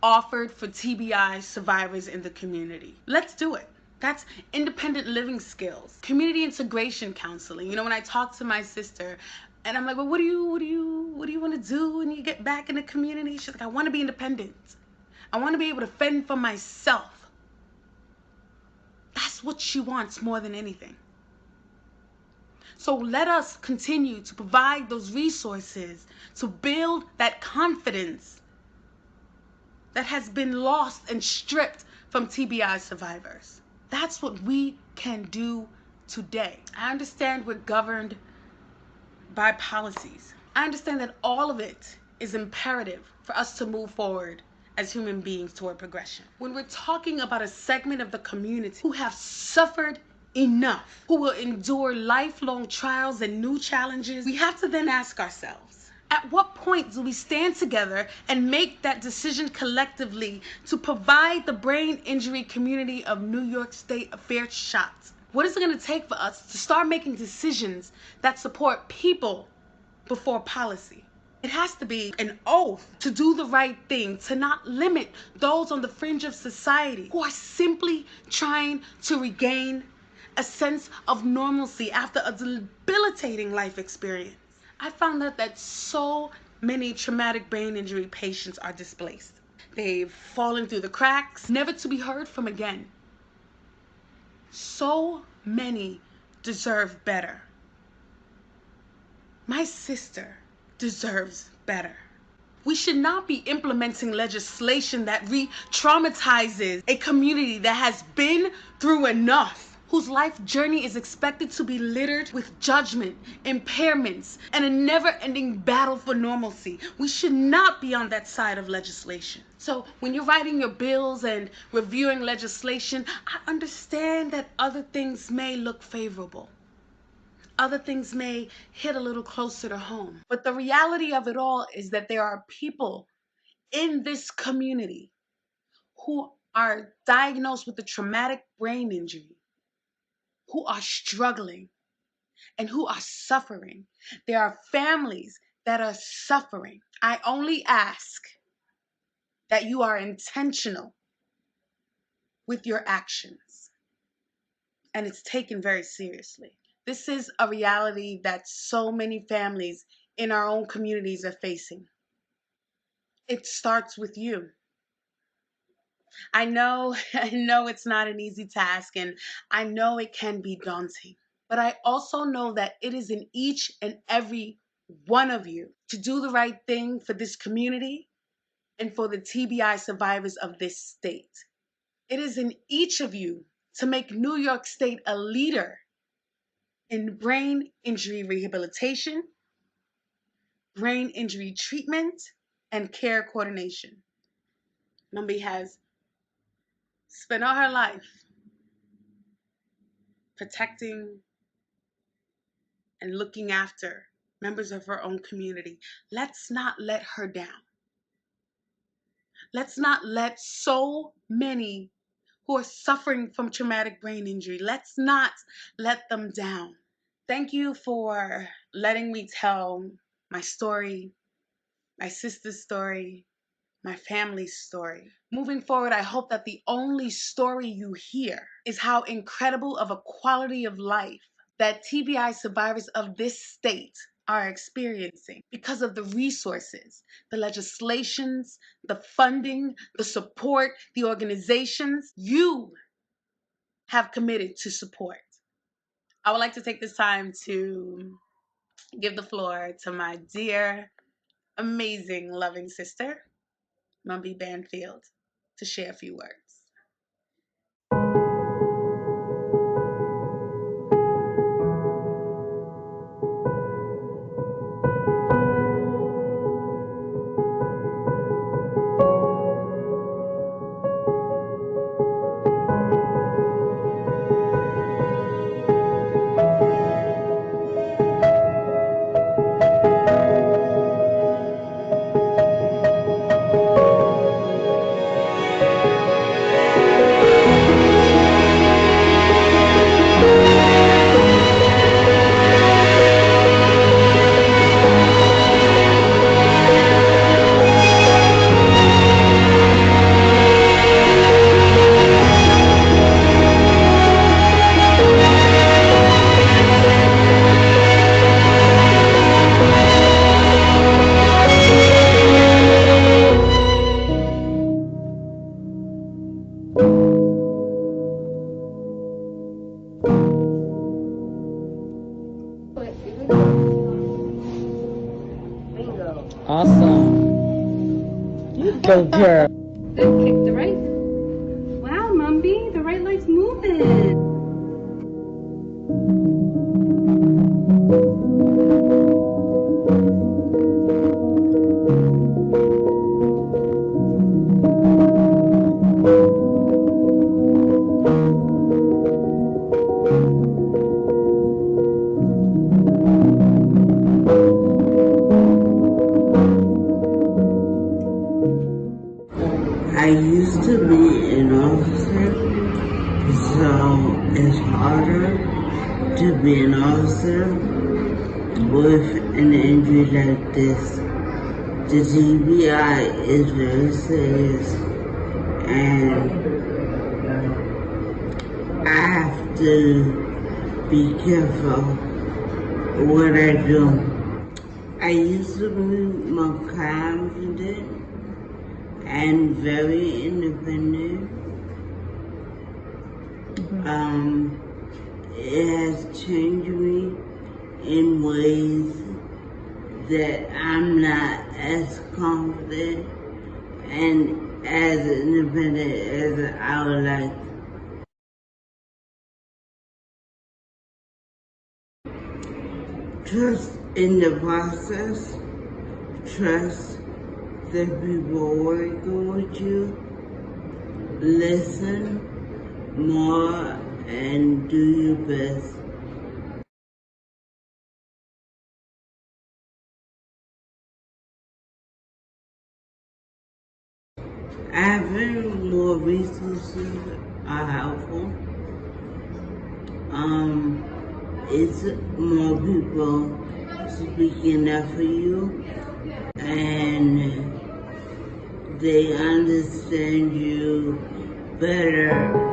offered for TBI survivors in the community. Let's do it. That's independent living skills, community integration counseling. You know, when I talk to my sister and I'm like, well, what do you want to do when you get back in the community? She's like, I want to be independent. I want to be able to fend for myself. That's what she wants more than anything. So let us continue to provide those resources to build that confidence that has been lost and stripped from TBI survivors. That's what we can do today. I understand we're governed by policies. I understand that all of it is imperative for us to move forward as human beings toward progression. When we're talking about a segment of the community who have suffered enough, who will endure lifelong trials and new challenges, we have to then ask ourselves, at what point do we stand together and make that decision collectively to provide the brain injury community of New York State a fair shot? What is it going to take for us to start making decisions that support people before policy? It has to be an oath to do the right thing, to not limit those on the fringe of society who are simply trying to regain a sense of normalcy after a debilitating life experience. I found out that so many traumatic brain injury patients are displaced. They've fallen through the cracks, never to be heard from again. So many deserve better. My sister deserves better. We should not be implementing legislation that re-traumatizes a community that has been through enough, whose life journey is expected to be littered with judgment, impairments, and a never-ending battle for normalcy. We should not be on that side of legislation. So when you're writing your bills and reviewing legislation, I understand that other things may look favorable. Other things may hit a little closer to home. But the reality of it all is that there are people in this community who are diagnosed with a traumatic brain injury, who are struggling and who are suffering. There are families that are suffering. I only ask that you are intentional with your actions, and it's taken very seriously. This is a reality that so many families in our own communities are facing. It starts with you. I know it's not an easy task, and I know it can be daunting. But I also know that it is in each and every one of you to do the right thing for this community and for the TBI survivors of this state. It is in each of you to make New York State a leader in brain injury rehabilitation, brain injury treatment, and care coordination. Numbi has spent all her life protecting and looking after members of her own community. Let's not let her down. Let's not let so many who are suffering from traumatic brain injury, let's not let them down. Thank you for letting me tell my story, my sister's story, my family's story. Moving forward, I hope that the only story you hear is how incredible of a quality of life that TBI survivors of this state are experiencing because of the resources, the legislations, the funding, the support, the organizations you have committed to support. I would like to take this time to give the floor to my dear, amazing, loving sister, Mumby Banfield, to share a few words. Awesome. You go, girl. Good, kick the right. Wow, Mumby, the right leg's moving. I used to be an officer, so it's harder to be an officer with an injury like this. The TBI is very serious, and I have to be careful what I do. I used to be more confident and very independent. It has changed me in ways that I'm not as confident and as independent as I would like. Trust in the process, trust the people working with you, listen more and do your best. Having more resources are helpful. It's more people speaking up for you, and they understand you better.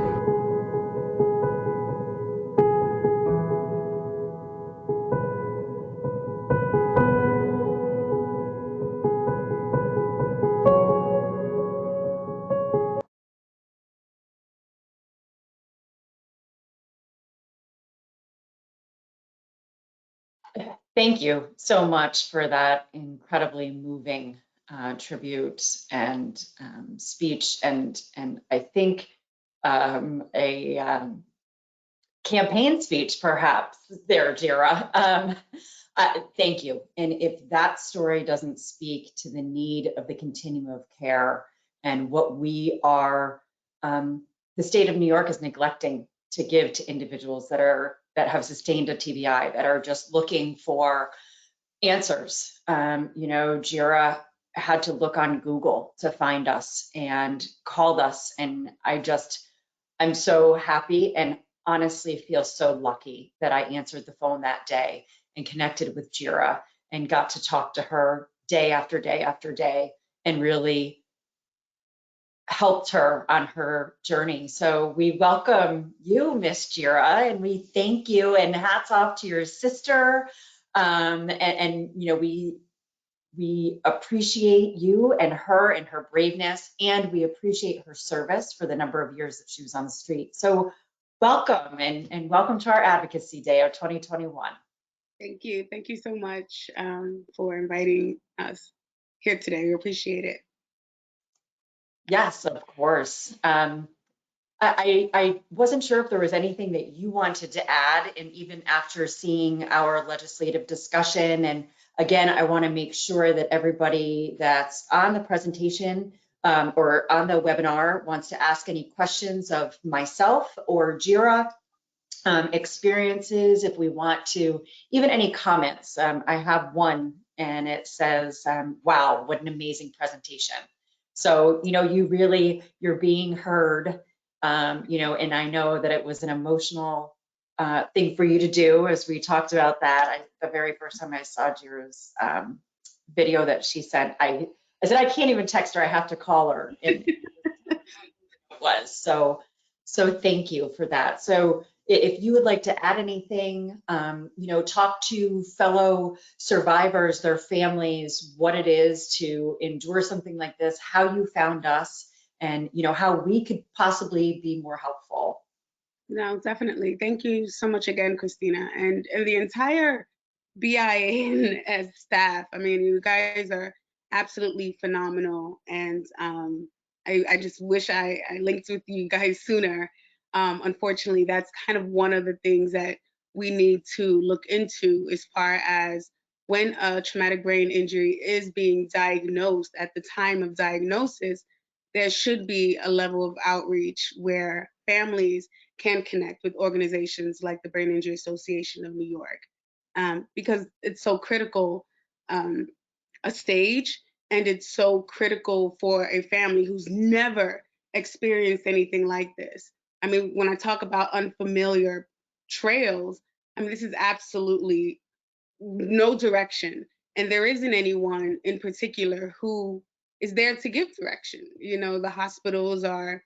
Thank you so much for that incredibly moving tribute and speech, and I think a campaign speech, perhaps, there, Jira. Thank you. And if that story doesn't speak to the need of the continuum of care and what we are the state of New York is neglecting to give to individuals that have sustained a TBI, that are just looking for answers. You know, Jira had to look on Google to find us and called us. And I'm so happy and honestly feel so lucky that I answered the phone that day and connected with Jira and got to talk to her day after day after day and really helped her on her journey. So we welcome you, Miss Jira, and we thank you, and hats off to your sister. And you know, we appreciate you and her braveness, and we appreciate her service for the number of years that she was on the street. So welcome, and welcome to our Advocacy Day of 2021. Thank you. Thank you so much for inviting us here today. We appreciate it. Yes, of course. I wasn't sure if there was anything that you wanted to add, and even after seeing our legislative discussion. And again, I want to make sure that everybody that's on the presentation or on the webinar wants to ask any questions of myself or Jira, experiences, if we want to, even any comments. I have one, and it says, wow, what an amazing presentation. So, you know, you're being heard, you know, and I know that it was an emotional thing for you to do, as we talked about that. The very first time I saw Jira's video that she sent, I said, I can't even text her, I have to call her. And it was so thank you for that. So if you would like to add anything, you know, talk to fellow survivors, their families, what it is to endure something like this, how you found us, and you know, how we could possibly be more helpful. No, definitely. Thank you so much again, Christina, and the entire BIANYS staff. I mean, you guys are absolutely phenomenal, and I just wish I linked with you guys sooner. Unfortunately, that's kind of one of the things that we need to look into as far as when a traumatic brain injury is being diagnosed. At the time of diagnosis, there should be a level of outreach where families can connect with organizations like the Brain Injury Association of New York, because it's so critical, a stage, and it's so critical for a family who's never experienced anything like this. I mean, when I talk about unfamiliar trails, I mean, this is absolutely no direction. And there isn't anyone in particular who is there to give direction. You know, the hospitals are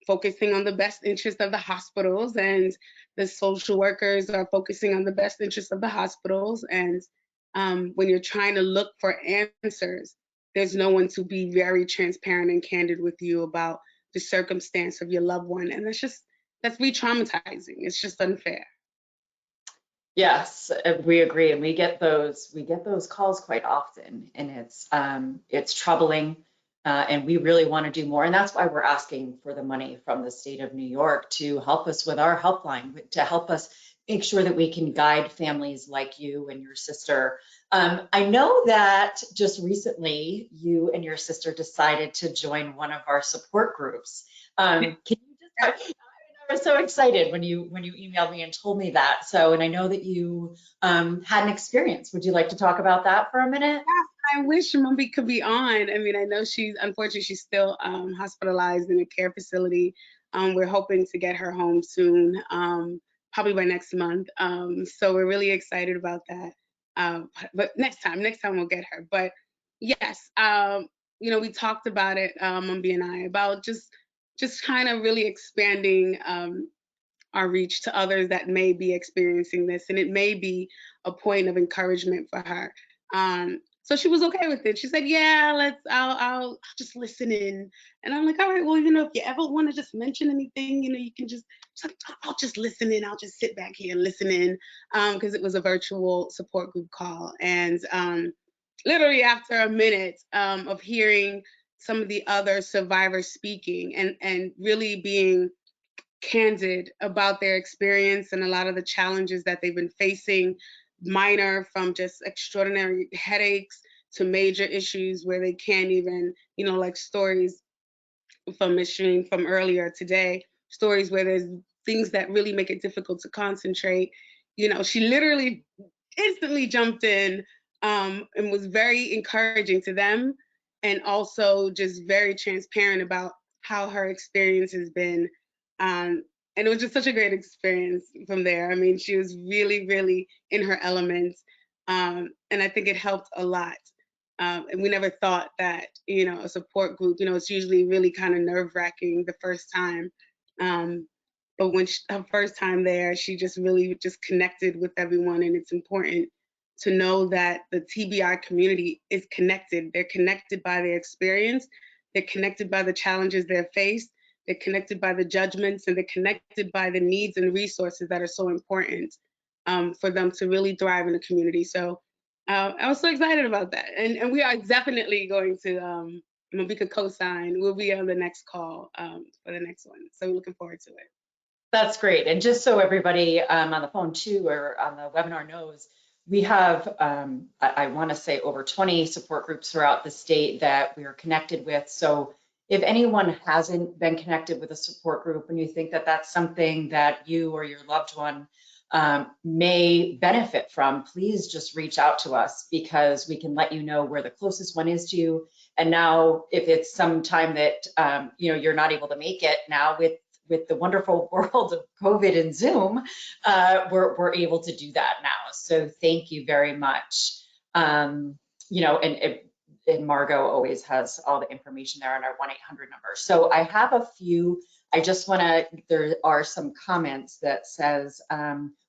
focusing on the best interest of the hospitals, and the social workers are focusing on the best interest of the hospitals. And when you're trying to look for answers, there's no one to be very transparent and candid with you about the circumstance of your loved one. And that's re-traumatizing. It's just unfair. Yes, we agree, and we get those calls quite often, and it's troubling, and we really want to do more, and that's why we're asking for the money from the state of New York to help us with our helpline, to help us make sure that we can guide families like you and your sister. I know that just recently you and your sister decided to join one of our support groups. Can you just I was so excited when you emailed me and told me that. So, and I know that you had an experience. Would you like to talk about that for a minute? I wish Mumby could be on. I mean, I know unfortunately she's still hospitalized in a care facility. We're hoping to get her home soon, probably by next month. So we're really excited about that. But next time we'll get her. But yes, you know, we talked about it, Mumby and I, about just kind of really expanding our reach to others that may be experiencing this, and it may be a point of encouragement for her. So she was okay with it. She said, "Yeah, I'll just listen in." And I'm like, "All right, well, you know, if you ever want to just mention anything, you know, you can I'll just listen in. I'll just sit back here and listen in," because it was a virtual support group call, and literally after a minute of hearing some of the other survivors speaking and really being candid about their experience and a lot of the challenges that they've been facing, minor from just extraordinary headaches to major issues where they can't even, you know, like stories from Ms. Sheen from earlier today, stories where there's things that really make it difficult to concentrate, she literally instantly jumped in, and was very encouraging to them, and also just very transparent about how her experience has been. And it was just such a great experience from there. I mean, she was really, really in her element. And I think it helped a lot. And we never thought that, a support group, it's usually really kind of nerve wracking the first time. Um, but when her first time there, she just really just connected with everyone. And it's important to know that the TBI community is connected. They're connected by their experience. They're connected by the challenges they're faced. They're connected by the judgments, and they're connected by the needs and resources that are so important for them to really thrive in the community. So I was so excited about that. And we are definitely going to, Mabika co-sign. We'll be on the next call for the next one. So we're looking forward to it. That's great. And just so everybody on the phone too, or on the webinar knows, we have, I want to say, over 20 support groups throughout the state that we are connected with. So if anyone hasn't been connected with a support group and you think that that's something that you or your loved one may benefit from, please just reach out to us, because we can let you know where the closest one is to you. And now if it's some time that you're not able to make it, now with the wonderful world of COVID and Zoom, we're able to do that now. So thank you very much. And Margot always has all the information there on our 1-800 number. So I have a few, there are some comments that says,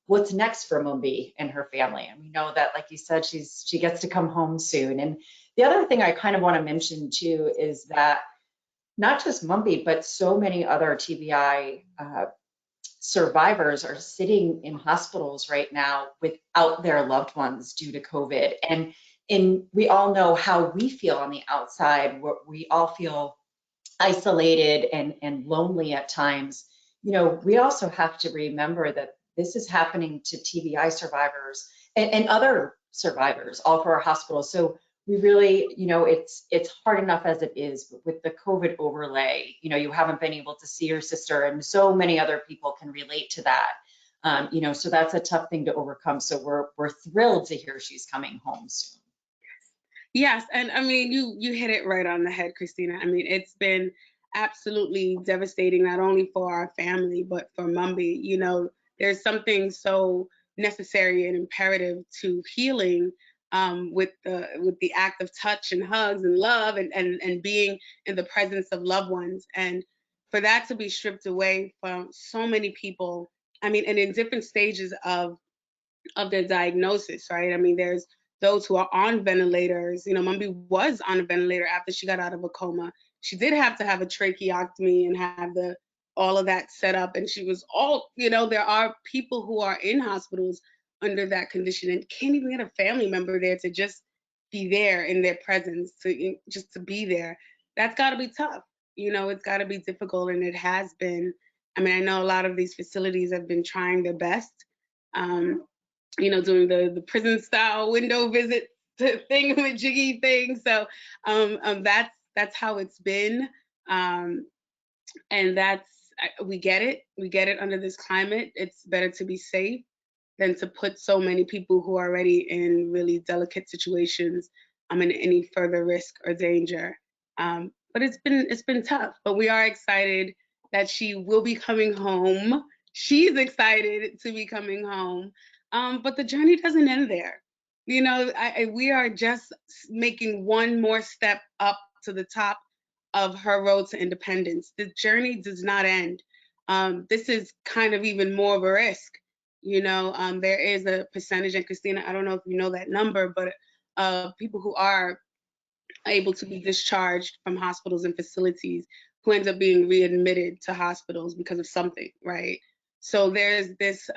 what's next for Mumbi and her family? And we know that, like you said, she gets to come home soon. And the other thing I kind of want to mention too is that not just Mumbi, but so many other TBI survivors are sitting in hospitals right now without their loved ones due to COVID. And we all know how we feel on the outside. We all feel isolated and lonely at times. We also have to remember that this is happening to TBI survivors and other survivors all for our hospitals. So we really, it's hard enough as it is, but with the COVID overlay, you haven't been able to see your sister, and so many other people can relate to that. So that's a tough thing to overcome. So we're thrilled to hear she's coming home soon. Yes, and I mean, you hit it right on the head, Christina. I mean, it's been absolutely devastating, not only for our family, but for Mumbi. There's something so necessary and imperative to healing with the act of touch and hugs and love and being in the presence of loved ones. And for that to be stripped away from so many people, I mean, and in different stages of their diagnosis, right? I mean, there's those who are on ventilators. Mumbi was on a ventilator after she got out of a coma. She did have to have a tracheotomy and have all of that set up. And she was there are people who are in hospitals under that condition and can't even get a family member there to just be there in their presence, just to be there. That's got to be tough. It's got to be difficult, and it has been. I mean, I know a lot of these facilities have been trying their best. Doing the prison style window visit thing with jiggy thing. So that's how it's been. And we get it. We get it under this climate. It's better to be safe than to put so many people who are already in really delicate situations in any further risk or danger. But it's been tough. But we are excited that she will be coming home. She's excited to be coming home. But the journey doesn't end there. We are just making one more step up to the top of her road to independence. The journey does not end. This is kind of even more of a risk. There is a percentage, and Christina, I don't know if you know that number, but people who are able to be discharged from hospitals and facilities who end up being readmitted to hospitals because of something, right? So there's this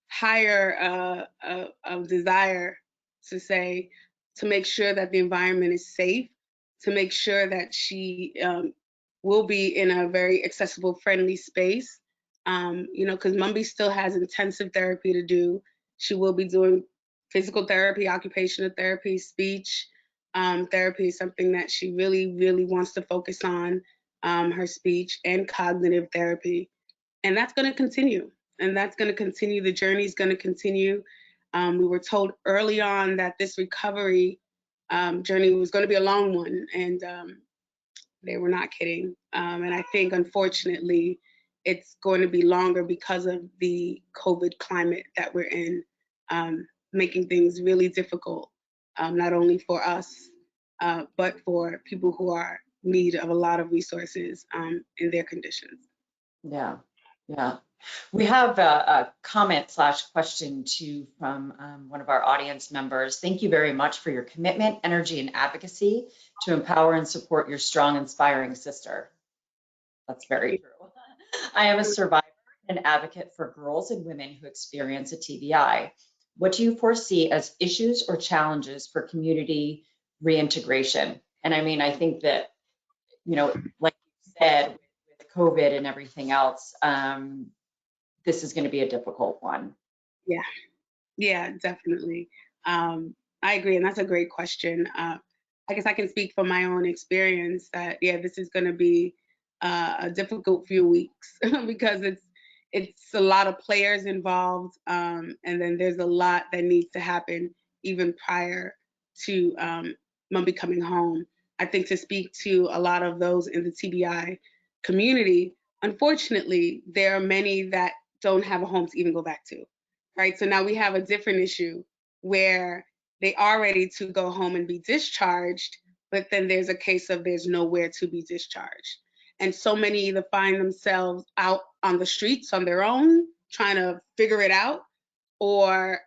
higher desire to make sure that the environment is safe, to make sure that she will be in a very accessible, friendly space. Because Mumbi still has intensive therapy to do. She will be doing physical therapy, occupational therapy, speech therapy is something that she really, really wants to focus on. her speech, and cognitive therapy. And that's going to continue. And that's going to continue. The journey is going to continue. We were told early on that this recovery journey was going to be a long one, and they were not kidding. And I think, unfortunately, it's going to be longer because of the COVID climate that we're in, making things really difficult, not only for us, but for people who are in need of a lot of resources in their conditions. Yeah, yeah. We have a comment/question too from one of our audience members. Thank you very much for your commitment, energy, and advocacy to empower and support your strong, inspiring sister. That's very true. I am a survivor and advocate for girls and women who experience a TBI. What do you foresee as issues or challenges for community reintegration? And I mean, I think that, you know, like you said, with COVID and everything else, this is going to be a difficult one. Yeah, definitely. I agree, and that's a great question. I guess I can speak from my own experience that, yeah, this is going to be a difficult few weeks because it's a lot of players involved, and then there's a lot that needs to happen even prior to Mumby coming home. I think to speak to a lot of those in the TBI community, unfortunately, there are many that don't have a home to even go back to, right? So now we have a different issue where they are ready to go home and be discharged, but then there's a case of there's nowhere to be discharged. And so many either find themselves out on the streets on their own, trying to figure it out, or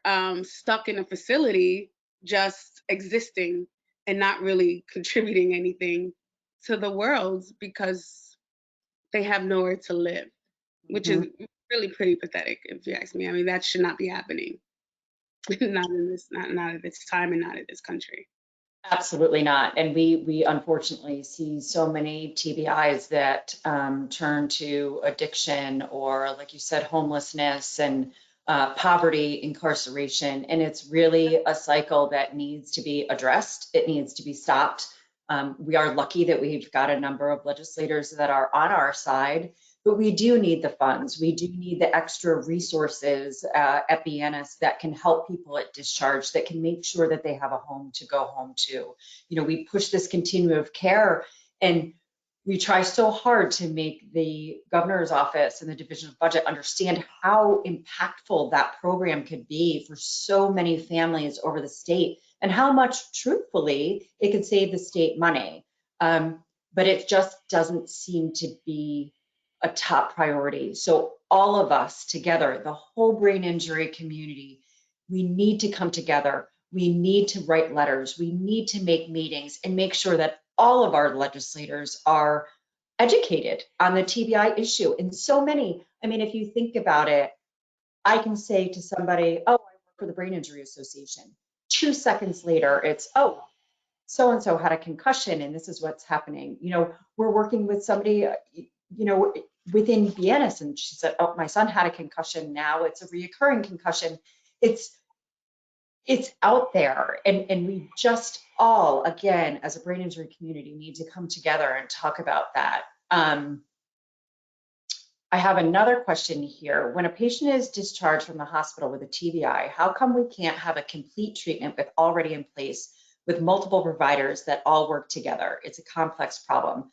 stuck in a facility just existing and not really contributing anything to the world because they have nowhere to live, which is really pretty pathetic, if you ask me. I mean, that should not be happening. not at this time and not at this country. Absolutely not. And we unfortunately see so many TBIs that turn to addiction or, like you said, homelessness and poverty, incarceration. And it's really a cycle that needs to be addressed. It needs to be stopped. We are lucky that we've got a number of legislators that are on our side, but we do need the funds. We do need the extra resources at BIANYS that can help people at discharge, that can make sure that they have a home to go home to. You know, we push this continuum of care, and we try so hard to make the governor's office and the Division of Budget understand how impactful that program could be for so many families over the state, and how much, truthfully, it could save the state money. But it just doesn't seem to be a top priority. So all of us together, the whole brain injury community, we need to come together. We need to write letters. We need to make meetings and make sure that all of our legislators are educated on the TBI issue. And so many, I mean, if you think about it, I can say to somebody, oh, I work for the Brain Injury Association. 2 seconds later, it's, oh, so-and-so had a concussion and this is what's happening. You know, we're working with somebody, you know, within BIANYS, and she said, oh, my son had a concussion, now it's a reoccurring concussion. It's out there, and we just all, again, as a brain injury community, need to come together and talk about that. I have another question here. When a patient is discharged from the hospital with a TBI, how come we can't have a complete treatment with already in place with multiple providers that all work together? It's a complex problem.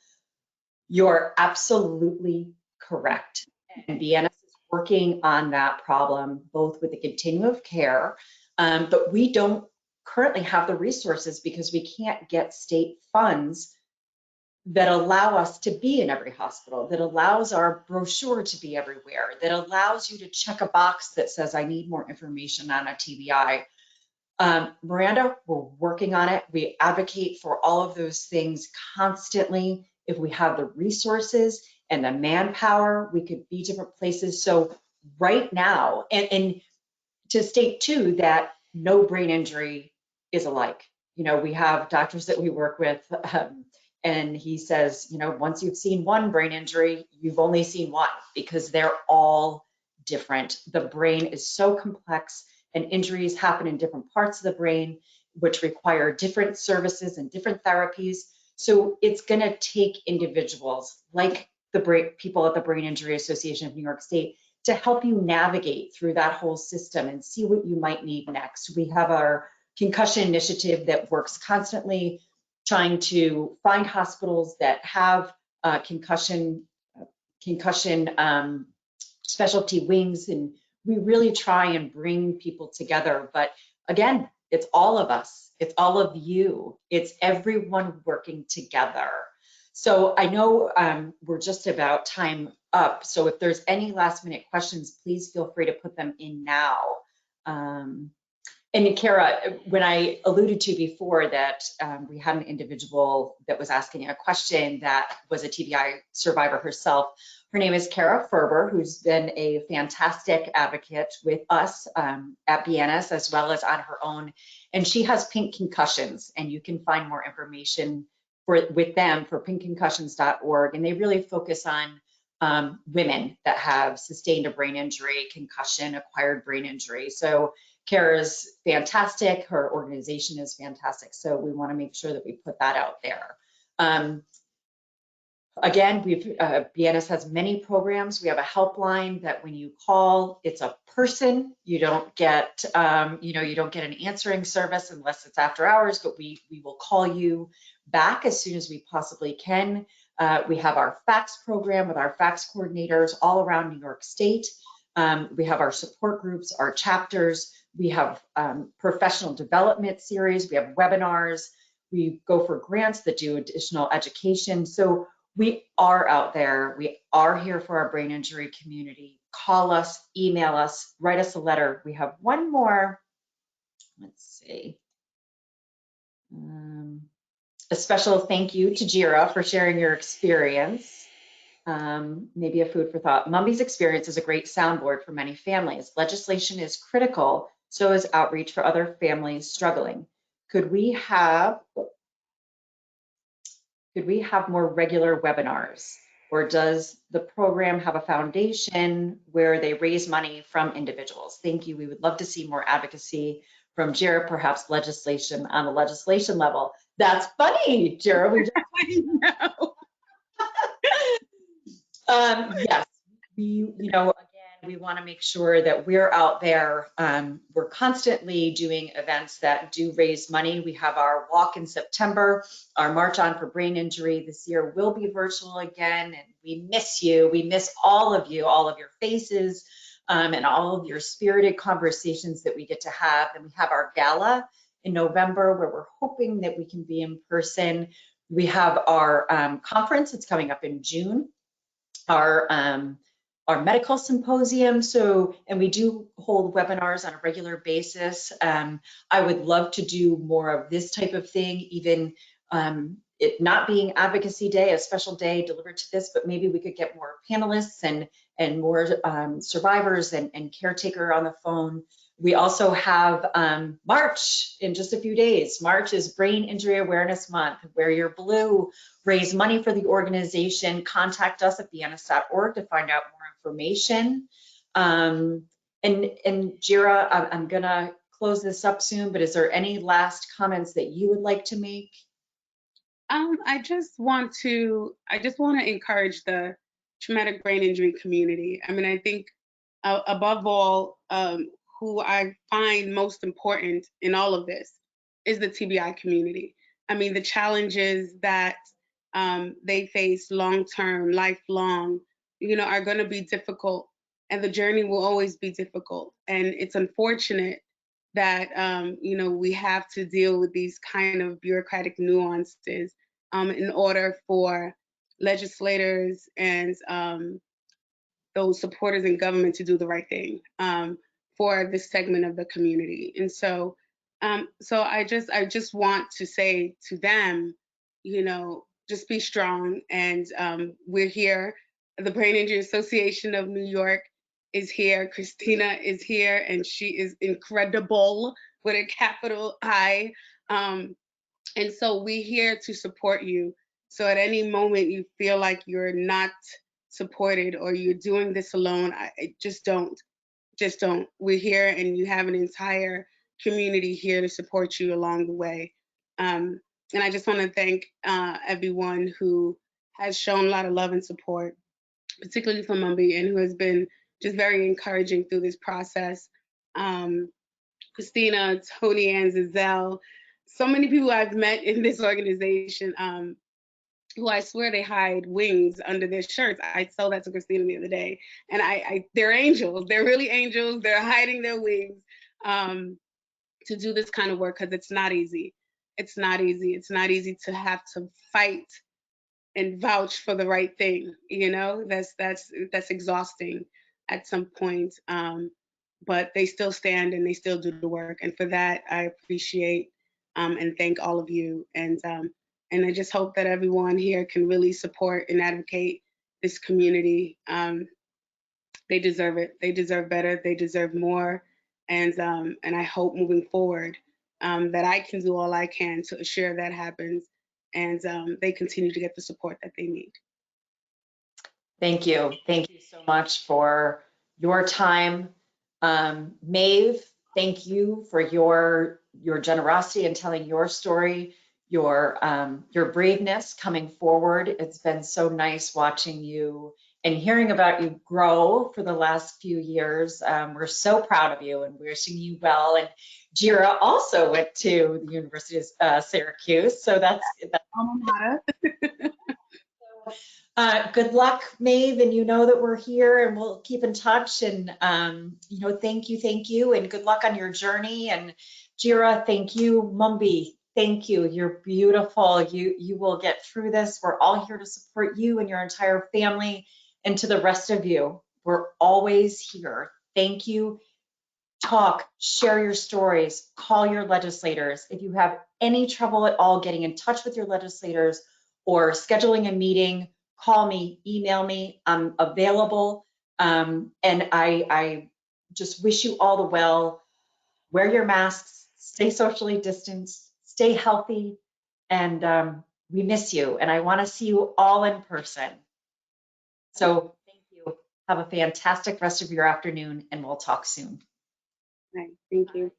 You're absolutely correct. And BIANYS is working on that problem, both with the continuum of care, but we don't currently have the resources because we can't get state funds that allow us to be in every hospital, that allows our brochure to be everywhere, that allows you to check a box that says, I need more information on a TBI. Miranda, we're working on it. We advocate for all of those things constantly. If we have the resources and the manpower, we could be different places. So right now, and to state too that no brain injury is alike. You know, we have doctors that we work with, and he says, you know, once you've seen one brain injury, you've only seen one, because they're all different. The brain is so complex, and injuries happen in different parts of the brain, which require different services and different therapies. So it's going to take individuals like the people at the Brain Injury Association of New York State to help you navigate through that whole system and see what you might need next. We have our concussion initiative that works constantly trying to find hospitals that have concussion specialty wings, and we really try and bring people together. But again, it's all of us, it's all of you, it's everyone working together. So I know we're just about time up, so if there's any last minute questions, please feel free to put them in now. And Kara, when I alluded to before that we had an individual that was asking a question that was a TBI survivor herself, her name is Kara Ferber, who's been a fantastic advocate with us at BIANYS as well as on her own. And she has pink concussions, and you can find more information with them for pinkconcussions.org. And they really focus on women that have sustained a brain injury, concussion, acquired brain injury. So Kara's fantastic, her organization is fantastic, so we want to make sure that we put that out there. Again, BIANYS has many programs. We have a helpline that when you call, it's a person. You don't get, you don't get an answering service unless it's after hours, but we will call you back as soon as we possibly can. We have our fax program with our fax coordinators all around New York State. We have our support groups, our chapters. We have professional development series. We have webinars. We go for grants that do additional education. So we are out there. We are here for our brain injury community. Call us, email us, write us a letter. We have one more, let's see. A special thank you to Jira for sharing your experience. Maybe a food for thought. Mumby's experience is a great soundboard for many families. Legislation is critical, so is outreach for other families struggling. Could we have more regular webinars? Or does the program have a foundation where they raise money from individuals? Thank you. We would love to see more advocacy from Jira, perhaps legislation on the legislation level. That's funny, Jira. We just yes, again, we want to make sure that we're out there. We're constantly doing events that do raise money. We have our walk in September, our March On for Brain Injury this year will be virtual again, and we miss you. We miss all of you, all of your faces, and all of your spirited conversations that we get to have. And we have our gala in November where we're hoping that we can be in person. We have our conference, it's coming up in June. Our medical symposium. So, and we do hold webinars on a regular basis. I would love to do more of this type of thing, even it not being Advocacy Day, a special day delivered to this, but maybe we could get more panelists and more survivors and caretaker on the phone. We also have March in just a few days. March is Brain Injury Awareness Month. Wear your blue, raise money for the organization. Contact us at BIANYS.org to find out more information. And Jira, I'm gonna close this up soon, but is there any last comments that you would like to make? I just want to encourage the traumatic brain injury community. I mean, I think above all, who I find most important in all of this is the TBI community. I mean, the challenges that they face long-term, lifelong, are going to be difficult, and the journey will always be difficult. And it's unfortunate that, we have to deal with these kind of bureaucratic nuances in order for legislators and those supporters in government to do the right thing for this segment of the community. And so, I just want to say to them, just be strong. And we're here. The Brain Injury Association of New York is here. Christina is here, and she is incredible with a capital I. And so we're here to support you. So at any moment you feel like you're not supported or you're doing this alone, just don't. We're here, and you have an entire community here to support you along the way. And And I just want to thank everyone who has shown a lot of love and support, particularly for Mumby, and who has been just very encouraging through this process. Christina, Tony, and Giselle, so many people I've met in this organization who I swear they hide wings under their shirts. I told that to Christina the other day, and they're angels. They're really angels. They're hiding their wings to do this kind of work because it's not easy. It's not easy. It's not easy to have to fight and vouch for the right thing. You know, that's exhausting at some point. But they still stand and they still do the work, and for that I appreciate and thank all of you. And I just hope that everyone here can really support and advocate this community. They deserve it. They deserve better. They deserve more. And I hope moving forward that I can do all I can to assure that happens, and they continue to get the support that they need. Thank you. Thank you so much for your time. Maeve, thank you for your generosity and telling your story, your braveness coming forward. It's been so nice watching you and hearing about you grow for the last few years. We're so proud of you and wishing you well. And Jira also went to the University of Syracuse, so that's alma mater. Good luck, Maeve, and you know that we're here and we'll keep in touch. And thank you, and good luck on your journey. And Jira, thank you. Mumby, thank you. You're beautiful. You will get through this. We're all here to support you and your entire family. And to the rest of you, we're always here. Thank you. Talk, share your stories, call your legislators. If you have any trouble at all getting in touch with your legislators or scheduling a meeting, call me, email me. I'm available. And I just wish you all the well. Wear your masks, stay socially distanced, stay healthy, and we miss you. And I want to see you all in person. So thank you. Have a fantastic rest of your afternoon, and we'll talk soon. Right. Thank you.